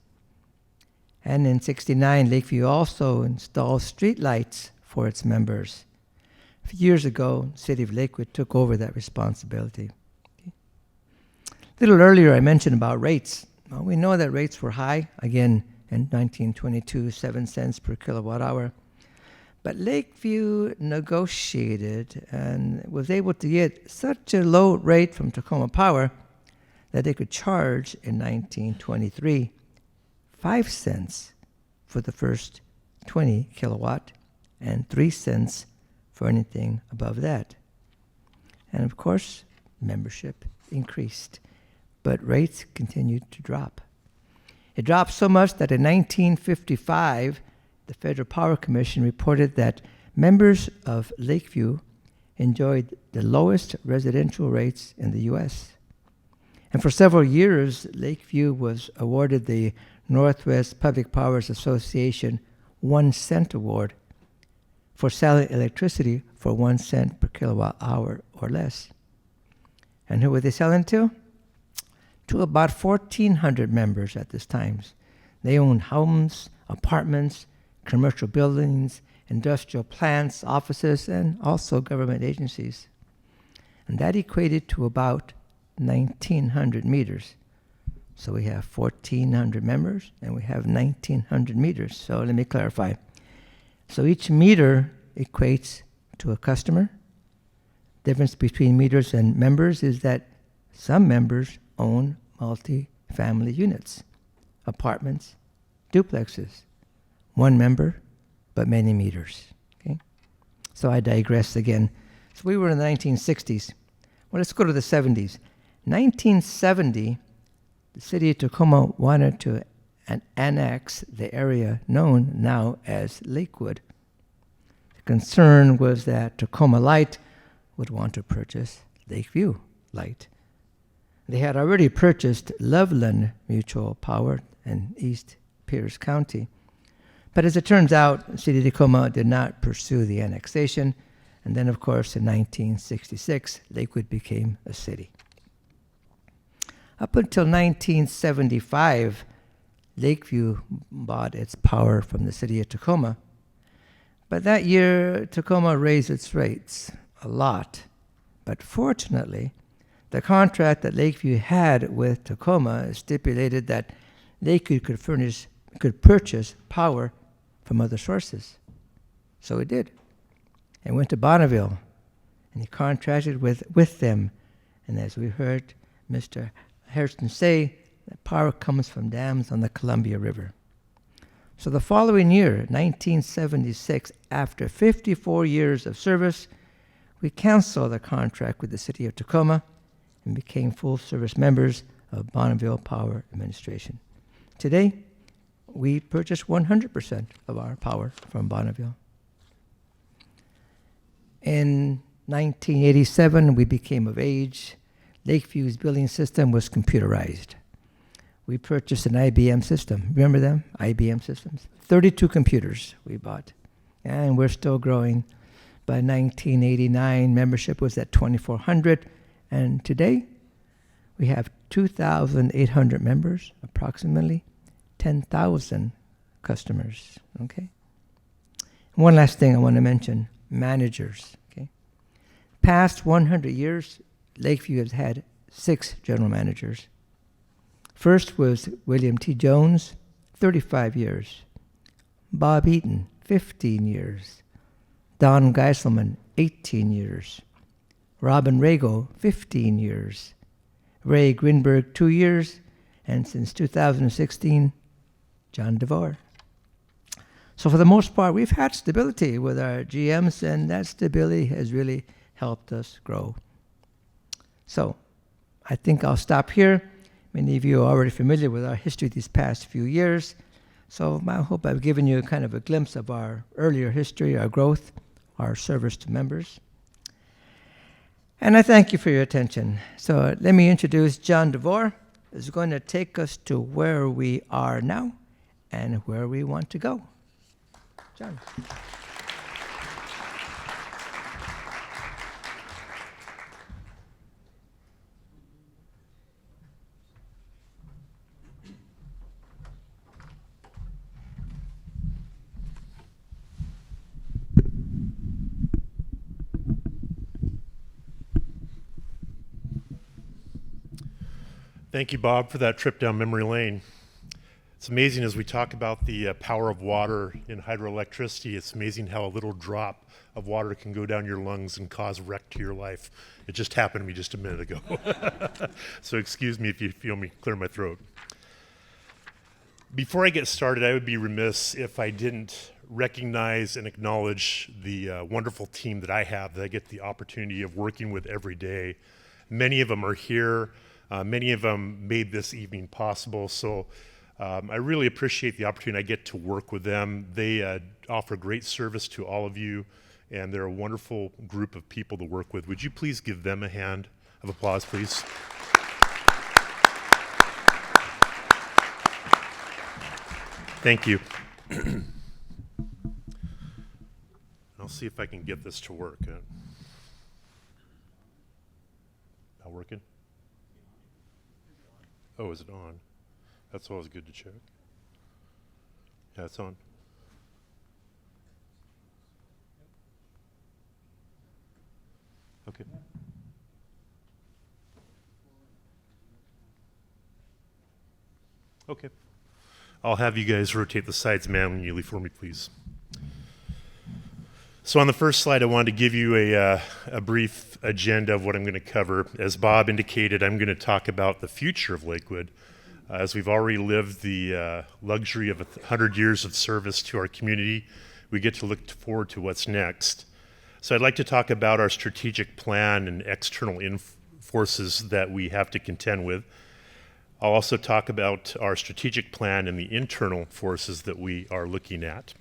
And in '69, Lakeview also installed street lights for its members. A few years ago, the city of Lakewood took over that responsibility. Okay. A little earlier, I mentioned about rates. Well, we know that rates were high, again, in 1922, 7 cents per kilowatt hour. But Lakeview negotiated and was able to get such a low rate from Tacoma Power that they could charge in 1923 5 cents for the first 20 kilowatt and 3 cents for anything above that. And of course, membership increased, but rates continued to drop. It dropped so much that in 1955, the Federal Power Commission reported that members of Lakeview enjoyed the lowest residential rates in the U.S. And for several years, Lakeview was awarded the Northwest Public Powers Association 1 cent award for selling electricity for 1 cent per kilowatt hour or less. And who were they selling to? To about 1,400 members at this time. They owned homes, apartments, commercial buildings, industrial plants, offices, and also government agencies. And that equated to about 1,900 meters. So we have 1,400 members, and we have 1,900 meters. So let me clarify. So each meter equates to a customer. Difference between meters and members is that some members own multi-family units, apartments, duplexes. One member, but many meters. Okay? So I digress again. So we were in the 1960s. Well, let's go to the 70s. 1970, the city of Tacoma wanted to annex the area known now as Lakewood. The concern was that Tacoma Light would want to purchase Lakeview Light. They had already purchased Loveland Mutual Power in East Pierce County. But as it turns out, the city of Tacoma did not pursue the annexation. And then, of course, in 1966, Lakewood became a city. Up until 1975, Lakeview bought its power from the city of Tacoma. But that year, Tacoma raised its rates a lot. But fortunately, the contract that Lakeview had with Tacoma stipulated that Lakewood could purchase power from other sources. So it did. And went to Bonneville, and he contracted with them. And as we heard Mr. Hairston say, that power comes from dams on the Columbia River. So the following year, 1976, after 54 years of service, we canceled the contract with the city of Tacoma and became full-service members of Bonneville Power Administration. Today, we purchase 100% of our power from Bonneville. In 1987, we became of age. Lakeview's billing system was computerized. We purchased an IBM system. Remember them? IBM systems. 32 computers we bought. And we're still growing. By 1989, membership was at 2,400. And today, we have 2,800 members, approximately 10,000 customers. Okay? One last thing I want to mention, managers. Okay? Past 100 years, Lakeview has had 6 general managers. First was William T. Jones, 35 years. Bob Eaton, 15 years. Don Geiselman, 18 years. Robin Rago, 15 years. Ray Greenberg, 2 years, and since 2016, John DeVore. So for the most part, we've had stability with our GMs, and that stability has really helped us grow. So I think I'll stop here. Many of you are already familiar with our history these past few years. So I hope I've given you kind of a glimpse of our earlier history, our growth, our service to members. And I thank you for your attention. So let me introduce John DeVore, who's going to take us to where we are now and where we want to go. John. Thank you, Bob, for that trip down memory lane. It's amazing as we talk about the power of water in hydroelectricity. It's amazing how a little drop of water can go down your lungs and cause wreck to your life. It just happened to me just a minute ago. So excuse me if you feel me clear my throat. Before I get started, I would be remiss if I didn't recognize and acknowledge the wonderful team that I have that I get the opportunity of working with every day. Many of them are here. Many of them made this evening possible, so I really appreciate the opportunity I get to work with them. They offer great service to all of you, and they're a wonderful group of people to work with. Would you please give them a hand of applause, please? Thank you. I'll see if I can get this to work. Not working? Oh, is it on? That's always good to check. Yeah, it's on. Okay. Okay. I'll have you guys rotate the sides manually for me, please. So on the first slide, I wanted to give you a brief agenda of what I'm going to cover. As Bob indicated, I'm going to talk about the future of Lakewood, as we've already lived the luxury of 100 years of service to our community. We get to look forward to what's next. So I'd like to talk about our strategic plan and external forces that we have to contend with. I'll also talk about our strategic plan and the internal forces that we are looking at.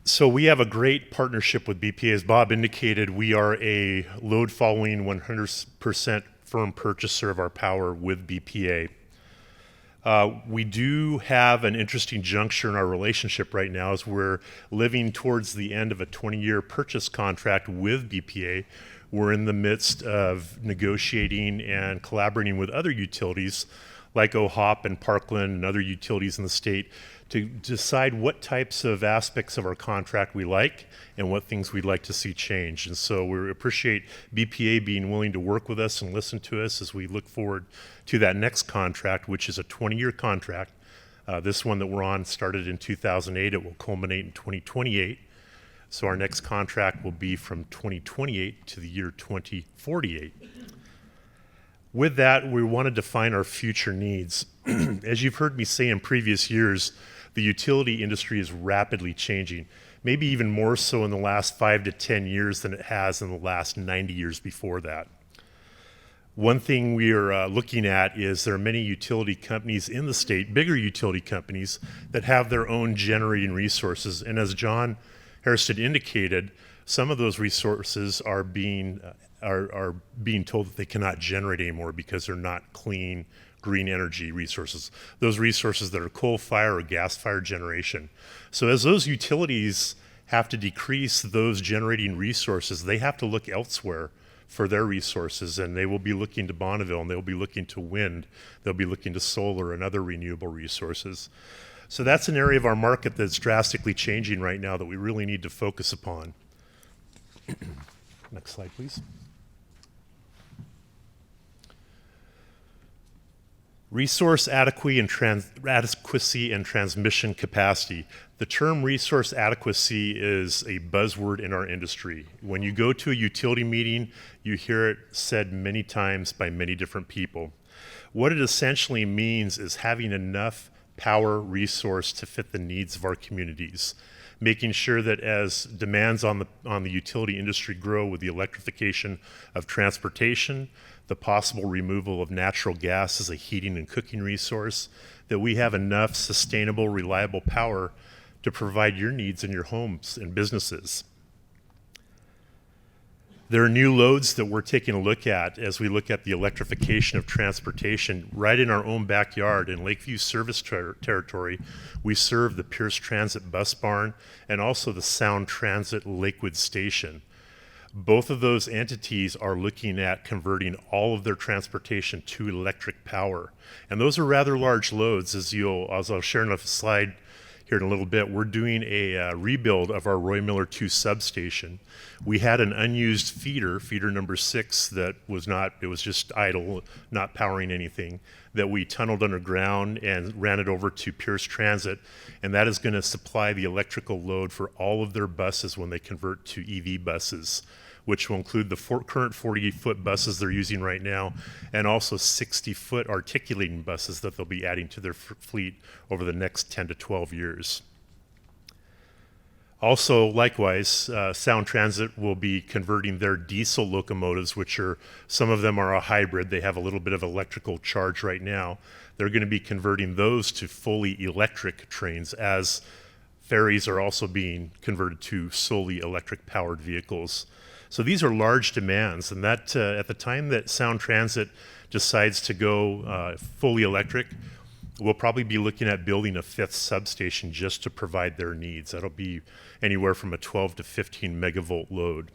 So we have a great partnership with BPA. As Bob indicated, we are a load following 100% firm purchaser of our power with BPA. We do have an interesting juncture in our relationship right now as we're living towards the end of a 20-year purchase contract with BPA. We're in the midst of negotiating and collaborating with other utilities like OHOP and Parkland and other utilities in the state to decide what types of aspects of our contract we like and what things we'd like to see change. And so we appreciate BPA being willing to work with us and listen to us as we look forward to that next contract, which is a 20-year contract. This one that we're on started in 2008. It will culminate in 2028. So our next contract will be from 2028 to the year 2048. With that, we want to define our future needs. As you've heard me say in previous years, the utility industry is rapidly changing, maybe even more so in the last 5 to 10 years than it has in the last 90 years before that. One thing we are looking at is there are many utility companies in the state, bigger utility companies, that have their own generating resources. And as John Hairston indicated, some of those resources are being told that they cannot generate anymore because they're not clean, green energy resources. Those resources that are coal-fired or gas-fired generation. So as those utilities have to decrease those generating resources, they have to look elsewhere for their resources, and they will be looking to Bonneville, and they'll be looking to wind, they'll be looking to solar and other renewable resources. So that's an area of our market that's drastically changing right now that we really need to focus upon. Next slide, please. Resource adequacy and transmission capacity. The term resource adequacy is a buzzword in our industry. When you go to a utility meeting, you hear it said many times by many different people. What it essentially means is having enough power resource to fit the needs of our communities, making sure that as demands on the utility industry grow with the electrification of transportation, the possible removal of natural gas as a heating and cooking resource, that we have enough sustainable, reliable power to provide your needs in your homes and businesses. There are new loads that we're taking a look at as we look at the electrification of transportation right in our own backyard. In Lakeview service territory, we serve the Pierce Transit bus barn and also the Sound Transit Lakewood station. Both of those entities are looking at converting all of their transportation to electric power. And those are rather large loads, as I'll share in a slide here in a little bit. We're doing a rebuild of our Roy Miller 2 substation. We had an unused feeder number 6, that was just idle, not powering anything, that we tunneled underground and ran it over to Pierce Transit. And that is going to supply the electrical load for all of their buses when they convert to EV buses, which will include the current 40-foot buses they're using right now, and also 60-foot articulating buses that they'll be adding to their fleet over the next 10 to 12 years. Also, likewise, Sound Transit will be converting their diesel locomotives, which some of them are a hybrid. They have a little bit of electrical charge right now. They're going to be converting those to fully electric trains, as ferries are also being converted to solely electric-powered vehicles. So these are large demands, and that at the time that Sound Transit decides to go fully electric, we'll probably be looking at building a 5th substation just to provide their needs. That'll be anywhere from a 12 to 15 megavolt load.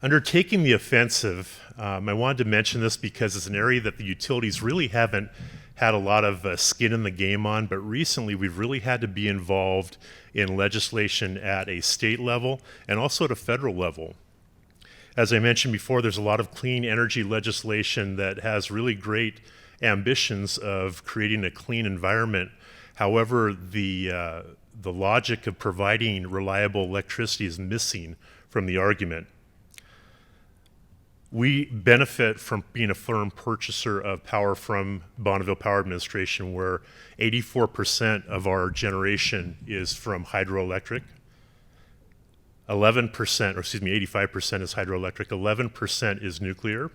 Undertaking the offensive, I wanted to mention this because it's an area that the utilities really haven't had a lot of skin in the game on, but recently we've really had to be involved in legislation at a state level and also at a federal level. As I mentioned before, there's a lot of clean energy legislation that has really great ambitions of creating a clean environment. However, the logic of providing reliable electricity is missing from the argument. We benefit from being a firm purchaser of power from Bonneville Power Administration, where 84% of our generation is from hydroelectric. 85% is hydroelectric, 11% is nuclear,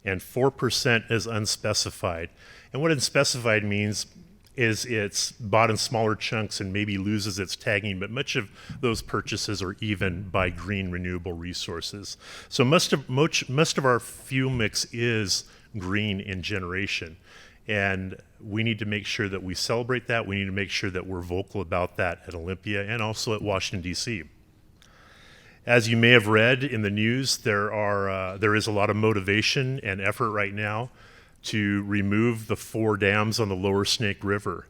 and 4% is unspecified. And what unspecified means is it's bought in smaller chunks and maybe loses its tagging, but much of those purchases are even by green renewable resources. So most of our fuel mix is green in generation, and we need to make sure that we celebrate that. We need to make sure that we're vocal about that at Olympia and also at Washington, D.C. As you may have read in the news, there is a lot of motivation and effort right now to remove the 4 dams on the lower Snake River.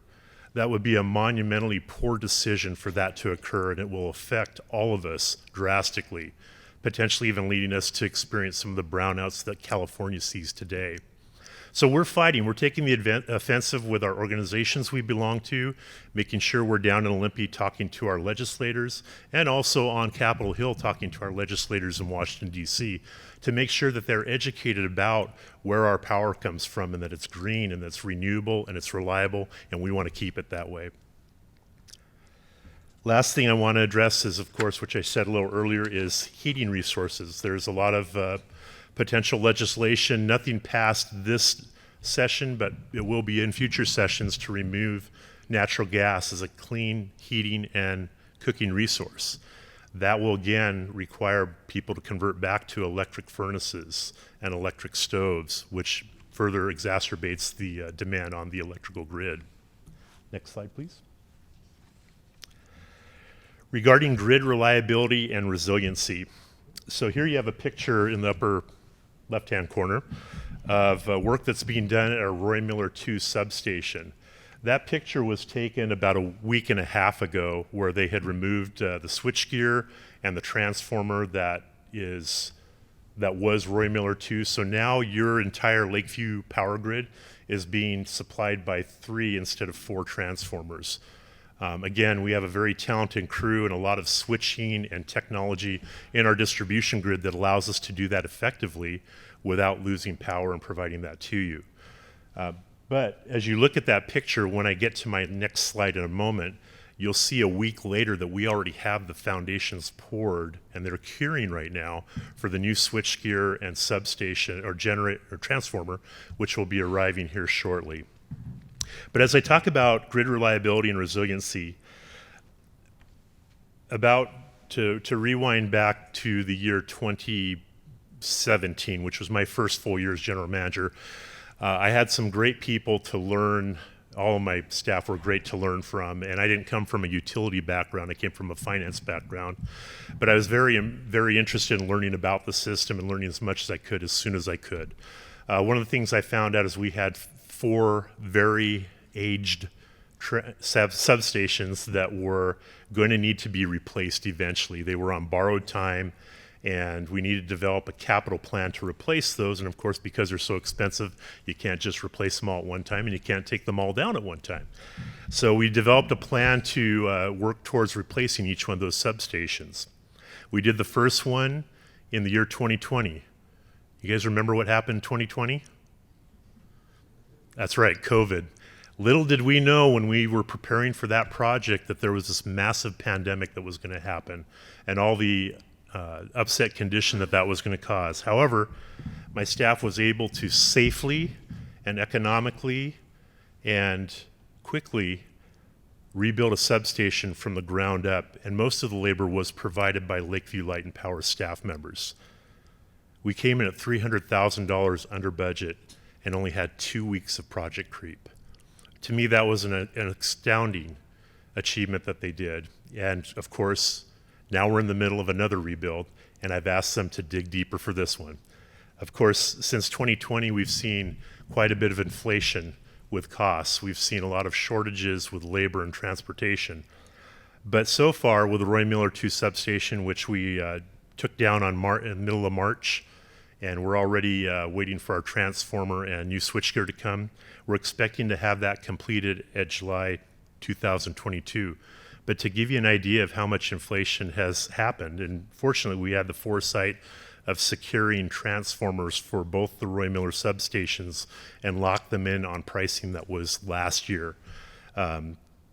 That would be a monumentally poor decision for that to occur, and it will affect all of us drastically, potentially even leading us to experience some of the brownouts that California sees today. So we're fighting. We're taking the offensive with our organizations we belong to, making sure we're down in Olympia talking to our legislators, and also on Capitol Hill talking to our legislators in Washington, D.C., to make sure that they're educated about where our power comes from and that it's green and it's renewable and it's reliable, and we want to keep it that way. Last thing I want to address is, of course, which I said a little earlier, is heating resources. There's a lot of potential legislation, nothing passed this session, but it will be in future sessions, to remove natural gas as a clean heating and cooking resource. That will again require people to convert back to electric furnaces and electric stoves, which further exacerbates the demand on the electrical grid. Next slide, please. Regarding grid reliability and resiliency. So here you have a picture in the upper left-hand corner of work that's being done at our Roy Miller 2 substation. That picture was taken about a week and a half ago, where they had removed the switchgear and the transformer that is that was Roy Miller 2. So now your entire Lakeview power grid is being supplied by 3 instead of 4 transformers. Again, we have a very talented crew and a lot of switching and technology in our distribution grid that allows us to do that effectively without losing power and providing that to you. But as you look at that picture, when I get to my next slide in a moment, you'll see a week later that we already have the foundations poured and they're curing right now for the new switchgear and substation or transformer, which will be arriving here shortly. But as I talk about grid reliability and resiliency, to rewind back to the year 2017, which was my first full year as general manager, I had some great people to learn. All of my staff were great to learn from, and I didn't come from a utility background. I came from a finance background, but I was very, very interested in learning about the system and learning as much as I could as soon as I could. One of the things I found out is we had 4 very aged substations that were going to need to be replaced eventually. They were on borrowed time, and we needed to develop a capital plan to replace those. And of course, because they're so expensive, you can't just replace them all at one time, and you can't take them all down at one time. So we developed a plan to work towards replacing each one of those substations. We did the first one in the year 2020. You guys remember what happened in 2020? That's right, COVID. Little did we know when we were preparing for that project that there was this massive pandemic that was going to happen, and all the upset condition that was going to cause. However, my staff was able to safely and economically and quickly rebuild a substation from the ground up, and most of the labor was provided by Lakeview Light and Power staff members. We came in at $300,000 under budget and only had 2 weeks of project creep. To me, that was an astounding achievement that they did. And of course, now we're in the middle of another rebuild, and I've asked them to dig deeper for this one. Of course, since 2020, we've seen quite a bit of inflation with costs. We've seen a lot of shortages with labor and transportation. But so far, with the Roy Miller 2 substation, which we took down in the middle of March, and we're already waiting for our transformer and new switchgear to come, we're expecting to have that completed at July 2022. But to give you an idea of how much inflation has happened, and fortunately we had the foresight of securing transformers for both the Roy Miller substations and lock them in on pricing that was last year.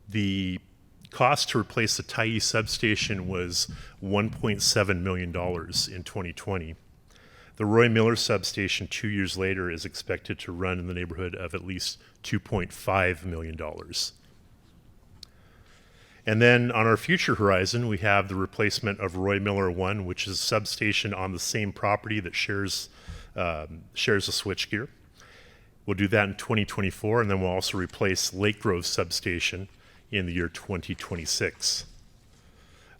The cost to replace the Tyee substation was $1.7 million in 2020. The Roy Miller substation 2 years later is expected to run in the neighborhood of at least $2.5 million. And then on our future horizon, we have the replacement of Roy Miller 1, which is a substation on the same property that shares a switchgear. We'll do that in 2024, and then we'll also replace Lake Grove substation in the year 2026.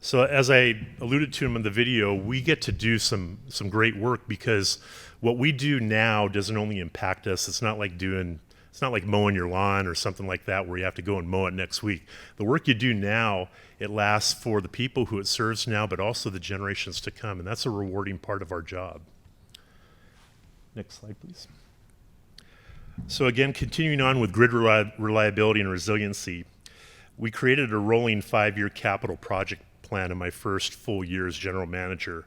So as I alluded to in the video, we get to do some great work because what we do now doesn't only impact us. It's not like mowing your lawn or something like that where you have to go and mow it next week. The work you do now, it lasts for the people who it serves now, but also the generations to come, and that's a rewarding part of our job. Next slide, please. So again, continuing on with grid reliability and resiliency, we created a rolling 5-year capital project plan in my first full year as general manager.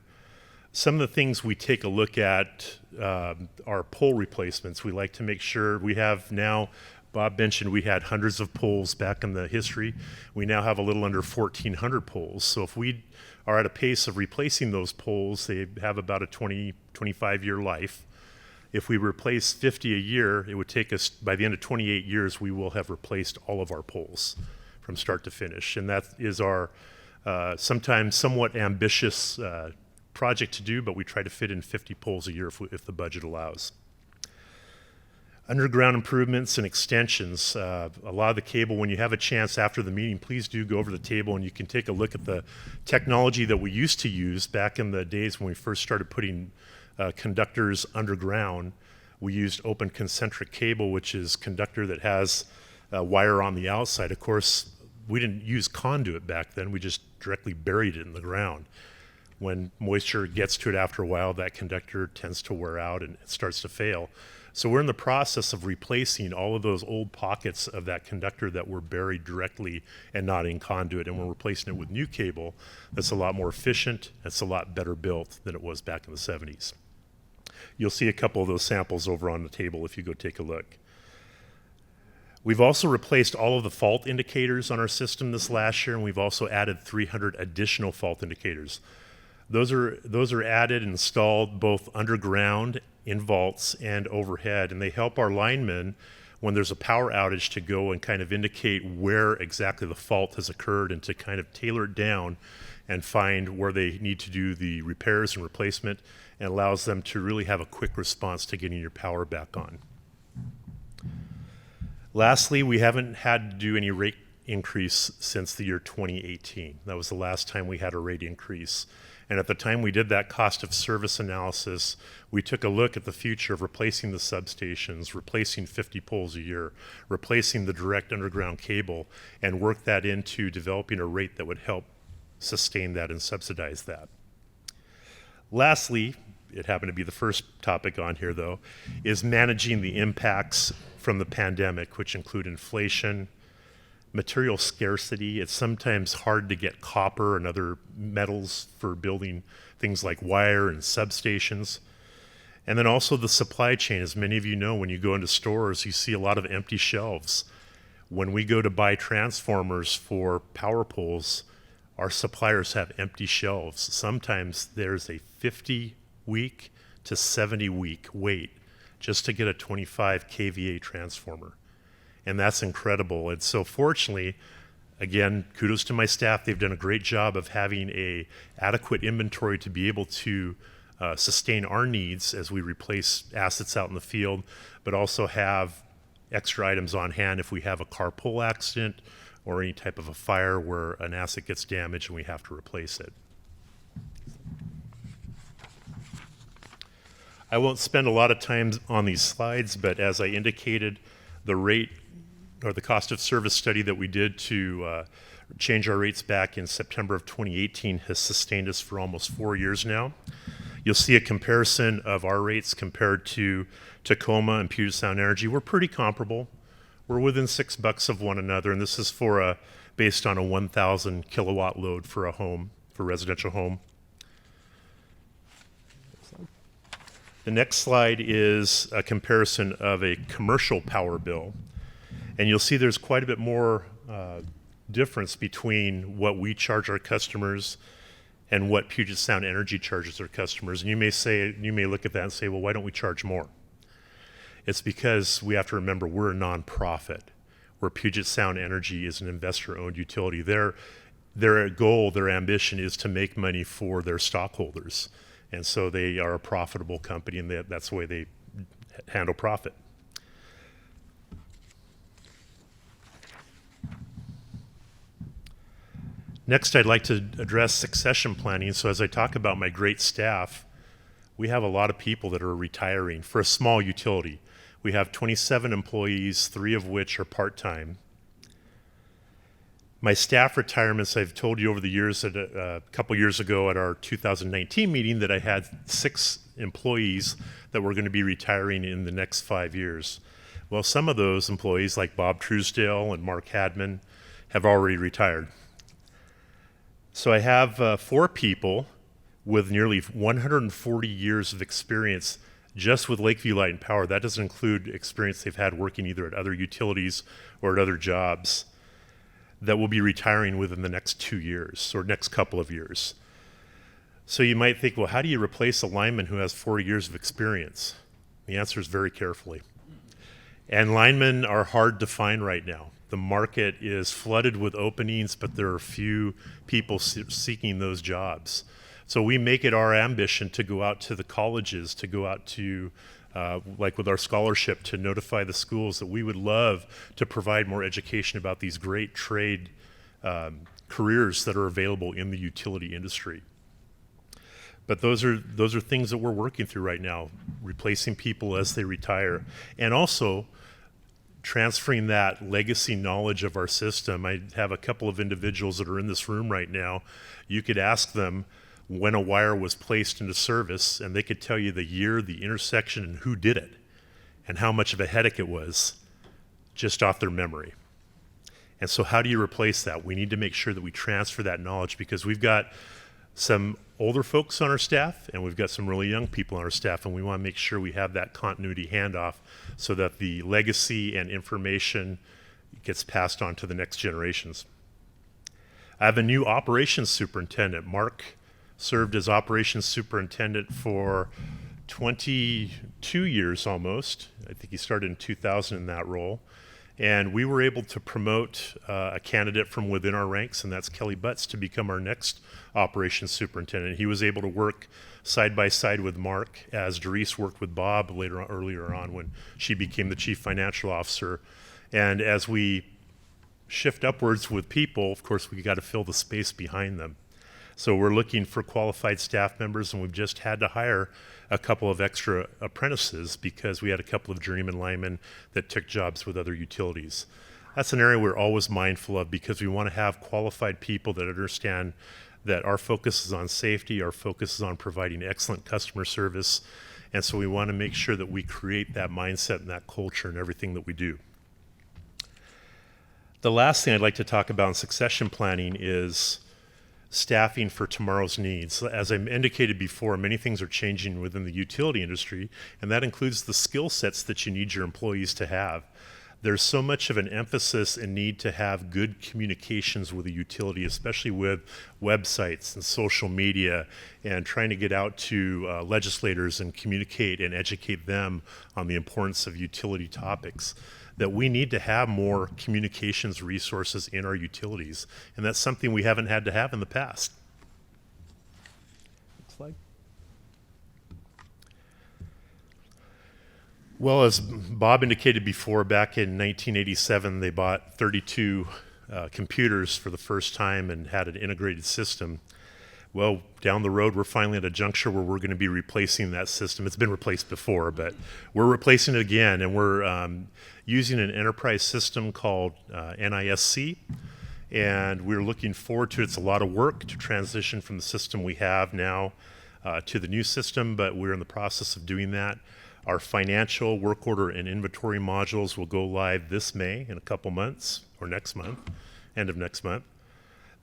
Some of the things we take a look at are pole replacements. We like to make sure we have now, Bob mentioned we had hundreds of poles back in the history. We now have a little under 1,400 poles. So if we are at a pace of replacing those poles, they have about a 25-year life. If we replace 50 a year, it would take us, by the end of 28 years, we will have replaced all of our poles from start to finish. And that is our sometimes somewhat ambitious project to do, but we try to fit in 50 poles a year if the budget allows. Underground improvements and extensions. A lot of the cable, when you have a chance after the meeting, please do go over to the table and you can take a look at the technology that we used to use back in the days when we first started putting conductors underground. We used open concentric cable, which is conductor that has a wire on the outside. Of course, we didn't use conduit back then. We just directly buried it in the ground. When moisture gets to it after a while, that conductor tends to wear out and it starts to fail. So we're in the process of replacing all of those old pockets of that conductor that were buried directly and not in conduit, and we're replacing it with new cable that's a lot more efficient, it's a lot better built than it was back in the 70s. You'll see a couple of those samples over on the table if you go take a look. We've also replaced all of the fault indicators on our system this last year, and we've also added 300 additional fault indicators. Those are added and installed both underground in vaults and overhead, and they help our linemen when there's a power outage to go and kind of indicate where exactly the fault has occurred and to kind of tailor it down and find where they need to do the repairs and replacement, and allows them to really have a quick response to getting your power back on. Lastly, we haven't had to do any rate increase since the year 2018. That was the last time we had a rate increase. And at the time we did that cost of service analysis, we took a look at the future of replacing the substations, replacing 50 poles a year, replacing the direct underground cable, and worked that into developing a rate that would help sustain that and subsidize that. Lastly, it happened to be the first topic on here though, is managing the impacts from the pandemic, which include inflation, material scarcity. It's sometimes hard to get copper and other metals for building things like wire and substations. And then also the supply chain. As many of you know, when you go into stores, you see a lot of empty shelves. When we go to buy transformers for power poles, our suppliers have empty shelves. Sometimes there's a 50-week to 70-week wait just to get a 25 kVA transformer. And that's incredible. And so fortunately, again, kudos to my staff. They've done a great job of having a adequate inventory to be able to sustain our needs as we replace assets out in the field, but also have extra items on hand if we have a car pole accident or any type of a fire where an asset gets damaged and we have to replace it. I won't spend a lot of time on these slides, but as I indicated, the rate or the cost of service study that we did to change our rates back in September of 2018 has sustained us for almost 4 years now. You'll see a comparison of our rates compared to Tacoma and Puget Sound Energy. We're pretty comparable. We're within $6 of one another, and this is for based on a 1,000 kilowatt load for a home, for a residential home. The next slide is a comparison of a commercial power bill. And you'll see there's quite a bit more difference between what we charge our customers and what Puget Sound Energy charges their customers. And you may look at that and say, well, why don't we charge more? It's because we have to remember we're a nonprofit, where Puget Sound Energy is an investor-owned utility. Their goal, their ambition is to make money for their stockholders. And so they are a profitable company, and that's the way they handle profit. Next, I'd like to address succession planning. So as I talk about my great staff, we have a lot of people that are retiring for a small utility. We have 27 employees, 3 of which are part-time. My staff retirements, I've told you over the years, that a couple years ago at our 2019 meeting that I had 6 employees that were going to be retiring in the next 5 years. Well, some of those employees, like Bob Truesdale and Mark Hadman, have already retired. So I have 4 people with nearly 140 years of experience just with Lakeview Light and Power. That doesn't include experience they've had working either at other utilities or at other jobs, that will be retiring within the next 2 years or next couple of years. So you might think, well, how do you replace a lineman who has 40 years of experience? The answer is very carefully. And linemen are hard to find right now. The market is flooded with openings, but there are few people seeking those jobs. So we make it our ambition to go out to the colleges, to go out to, like with our scholarship, to notify the schools that we would love to provide more education about these great trade careers that are available in the utility industry. But those are things that we're working through right now, replacing people as they retire, and also transferring that legacy knowledge of our system. I have a couple of individuals that are in this room right now. You could ask them, when a wire was placed into service, and they could tell you the year, the intersection, and who did it, and how much of a headache it was, just off their memory. And so how do you replace that? We need to make sure that we transfer that knowledge, because we've got some older folks on our staff and we've got some really young people on our staff, and we want to make sure we have that continuity handoff so that the legacy and information gets passed on to the next generations. I have a new operations superintendent. Mark served as operations superintendent for 22 years almost. I think he started in 2000 in that role. And we were able to promote a candidate from within our ranks, and that's Kelly Butts, to become our next operations superintendent. He was able to work side by side with Mark as Doris worked with Bob earlier on when she became the chief financial officer. And as we shift upwards with people, of course, we got to fill the space behind them. So we're looking for qualified staff members, and we've just had to hire a couple of extra apprentices because we had a couple of journeyman linemen that took jobs with other utilities. That's an area we're always mindful of, because we want to have qualified people that understand that our focus is on safety, our focus is on providing excellent customer service, and so we want to make sure that we create that mindset and that culture in everything that we do. The last thing I'd like to talk about in succession planning is staffing for tomorrow's needs. As I indicated before, many things are changing within the utility industry, and that includes the skill sets that you need your employees to have. There's so much of an emphasis and need to have good communications with a utility, especially with websites and social media, and trying to get out to legislators and communicate and educate them on the importance of utility topics, that we need to have more communications resources in our utilities. And that's something we haven't had to have in the past. Next slide. Well, as Bob indicated before, back in 1987, they bought 32 computers for the first time and had an integrated system. Well, down the road, we're finally at a juncture where we're going to be replacing that system. It's been replaced before, but we're replacing it again, and we're using an enterprise system called NISC, and we're looking forward to it. It's a lot of work to transition from the system we have now to the new system, but we're in the process of doing that. Our financial, work order, and inventory modules will go live this May, in a couple months, or next month, end of next month.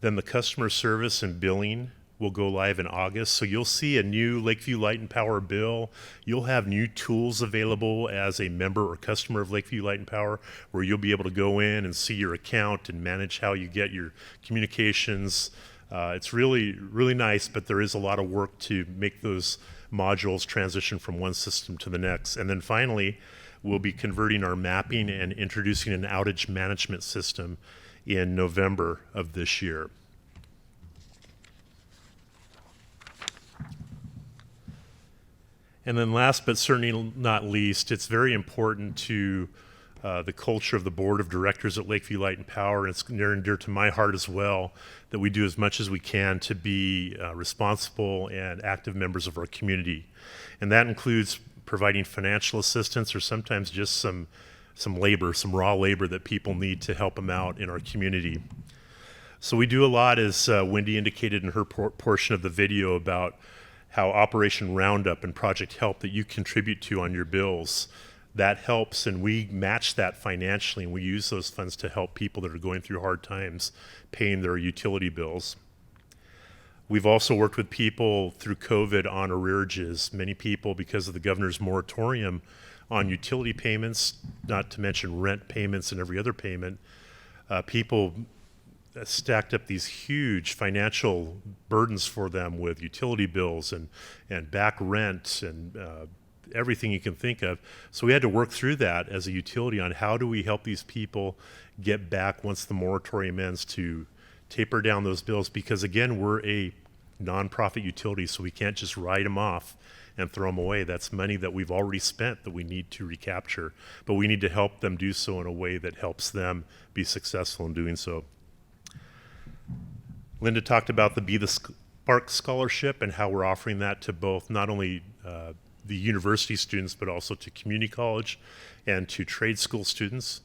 Then the customer service and billing will go live in August. So you'll see a new Lakeview Light and Power bill. You'll have new tools available as a member or customer of Lakeview Light and Power, where you'll be able to go in and see your account and manage how you get your communications. It's really, really nice, but there is a lot of work to make those modules transition from one system to the next. And then finally, we'll be converting our mapping and introducing an outage management system in November of this year. And then last but certainly not least, it's very important to the culture of the board of directors at Lakeview Light and Power, and it's near and dear to my heart as well, that we do as much as we can to be responsible and active members of our community. And that includes providing financial assistance, or sometimes just some labor, some raw labor that people need to help them out in our community. So we do a lot, as Wendy indicated in her portion of the video, about how Operation Roundup and Project Help that you contribute to on your bills, that helps, and we match that financially, and we use those funds to help people that are going through hard times paying their utility bills. We've also worked with people through COVID on arrearages. Many people, because of the governor's moratorium on utility payments, not to mention rent payments and every other payment, people stacked up these huge financial burdens for them with utility bills and back rent and everything you can think of. So we had to work through that as a utility on how do we help these people get back once the moratorium ends, to taper down those bills, because again, we're a nonprofit utility, so we can't just write them off and throw them away. That's money that we've already spent that we need to recapture, but we need to help them do so in a way that helps them be successful in doing so. Linda talked about the Be the Spark Scholarship and how we're offering that to both not only the university students, but also to community college and to trade school students.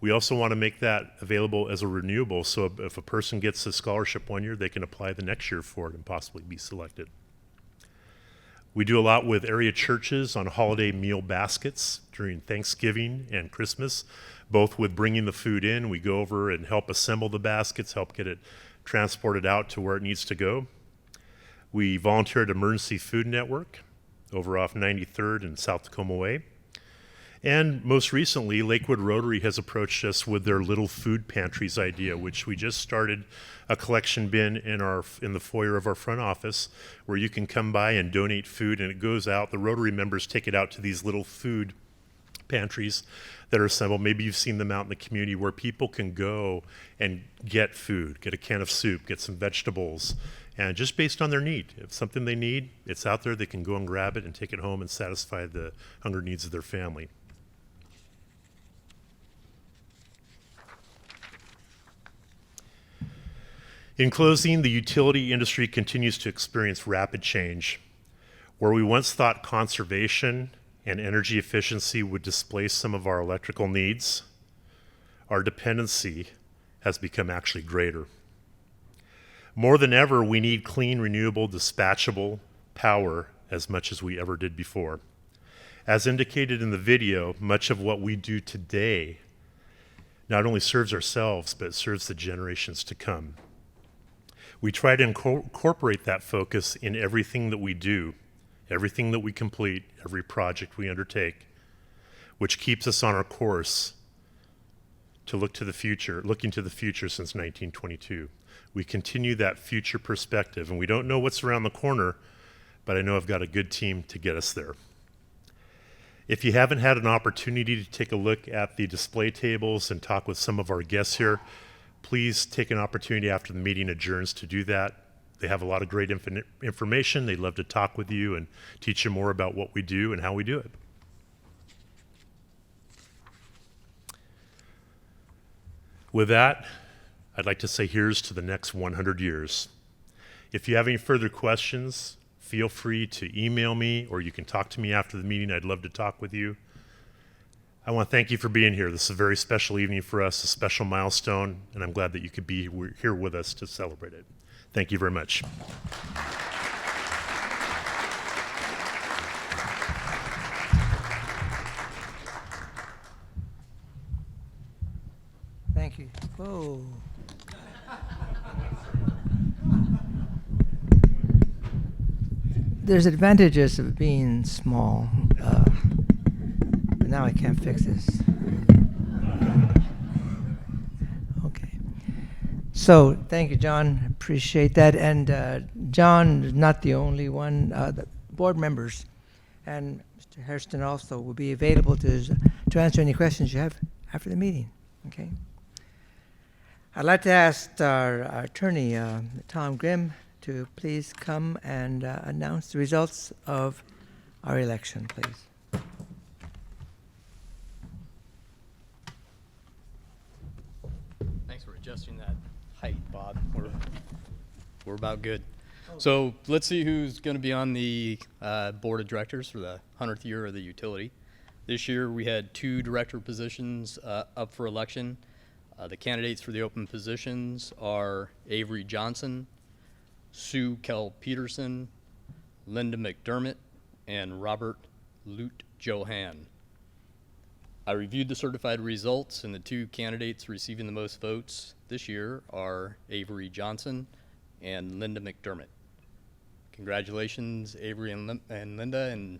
We also want to make that available as a renewable, so if a person gets a scholarship one year, they can apply the next year for it and possibly be selected. We do a lot with area churches on holiday meal baskets during Thanksgiving and Christmas, both with bringing the food in. We go over and help assemble the baskets, help get it transported out to where it needs to go. We volunteer at Emergency Food Network over off 93rd and South Tacoma Way. And most recently, Lakewood Rotary has approached us with their Little Food Pantries idea, which we just started a collection bin in the foyer of our front office, where you can come by and donate food, and it goes out. The Rotary members take it out to these little food pantries that are assembled. Maybe you've seen them out in the community, where people can go and get food, get a can of soup, get some vegetables, and just based on their need. If something they need, it's out there, they can go and grab it and take it home and satisfy the hunger needs of their family. In closing, the utility industry continues to experience rapid change. Where we once thought conservation and energy efficiency would displace some of our electrical needs, our dependency has become actually greater. More than ever, we need clean, renewable, dispatchable power as much as we ever did before. As indicated in the video, much of what we do today not only serves ourselves, but serves the generations to come. We try to incorporate that focus in everything that we do, everything that we complete, every project we undertake, which keeps us on our course to looking to the future since 1922. We continue that future perspective, and we don't know what's around the corner, but I know I've got a good team to get us there. If you haven't had an opportunity to take a look at the display tables and talk with some of our guests here, please take an opportunity after the meeting adjourns to do that. They have a lot of great information. They'd love to talk with you and teach you more about what we do and how we do it. With that, I'd like to say here's to the next 100 years. If you have any further questions, feel free to email me, or you can talk to me after the meeting. I'd love to talk with you. I want to thank you for being here. This is a very special evening for us, a special milestone, and I'm glad that you could be here with us to celebrate it. Thank you very much. Thank you. Whoa. There's advantages of being small. But now I can't fix this. Okay. So thank you, John. Appreciate that. And John is not the only one. The board members and Mr. Hairston also will be available to answer any questions you have after the meeting. Okay. I'd like to ask our attorney, Tom Grimm, to please come and announce the results of our election, please. Thanks for adjusting that height, Bob. We're about good. So let's see who's going to be on the board of directors for the 100th year of the utility. This year we had 2 director positions up for election. The candidates for the open positions are Avery Johnson, Sue Kell-Peterson, Linda McDermott, and Robert Lute Johan. I reviewed the certified results, and the 2 candidates receiving the most votes this year are Avery Johnson and Linda McDermott. Congratulations, Avery and Linda, and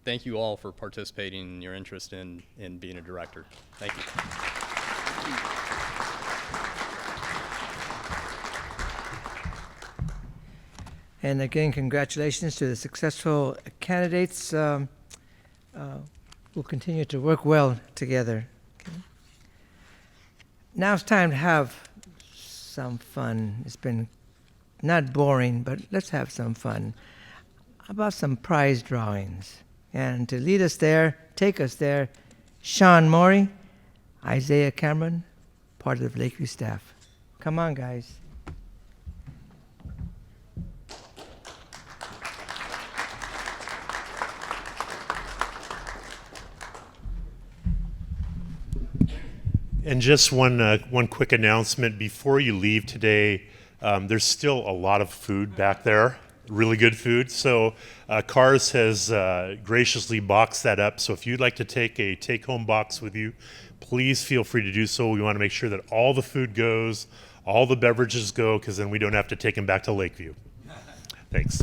thank you all for participating in your interest in being a director. Thank you. And again, congratulations to the successful candidates. We'll continue to work well together. Okay. Now it's time to have some fun. It's been not boring, but let's have some fun. How about some prize drawings? And to lead us there, take us there, Sean Morey, Isaiah Cameron, part of the Lakeview staff. Come on, guys. And just one quick announcement before you leave today. There's still a lot of food back there, really good food. So Cars has graciously boxed that up. So if you'd like to take a take-home box with you, please feel free to do so. We want to make sure that all the food goes, all the beverages go, because then we don't have to take them back to Lakeview. Thanks.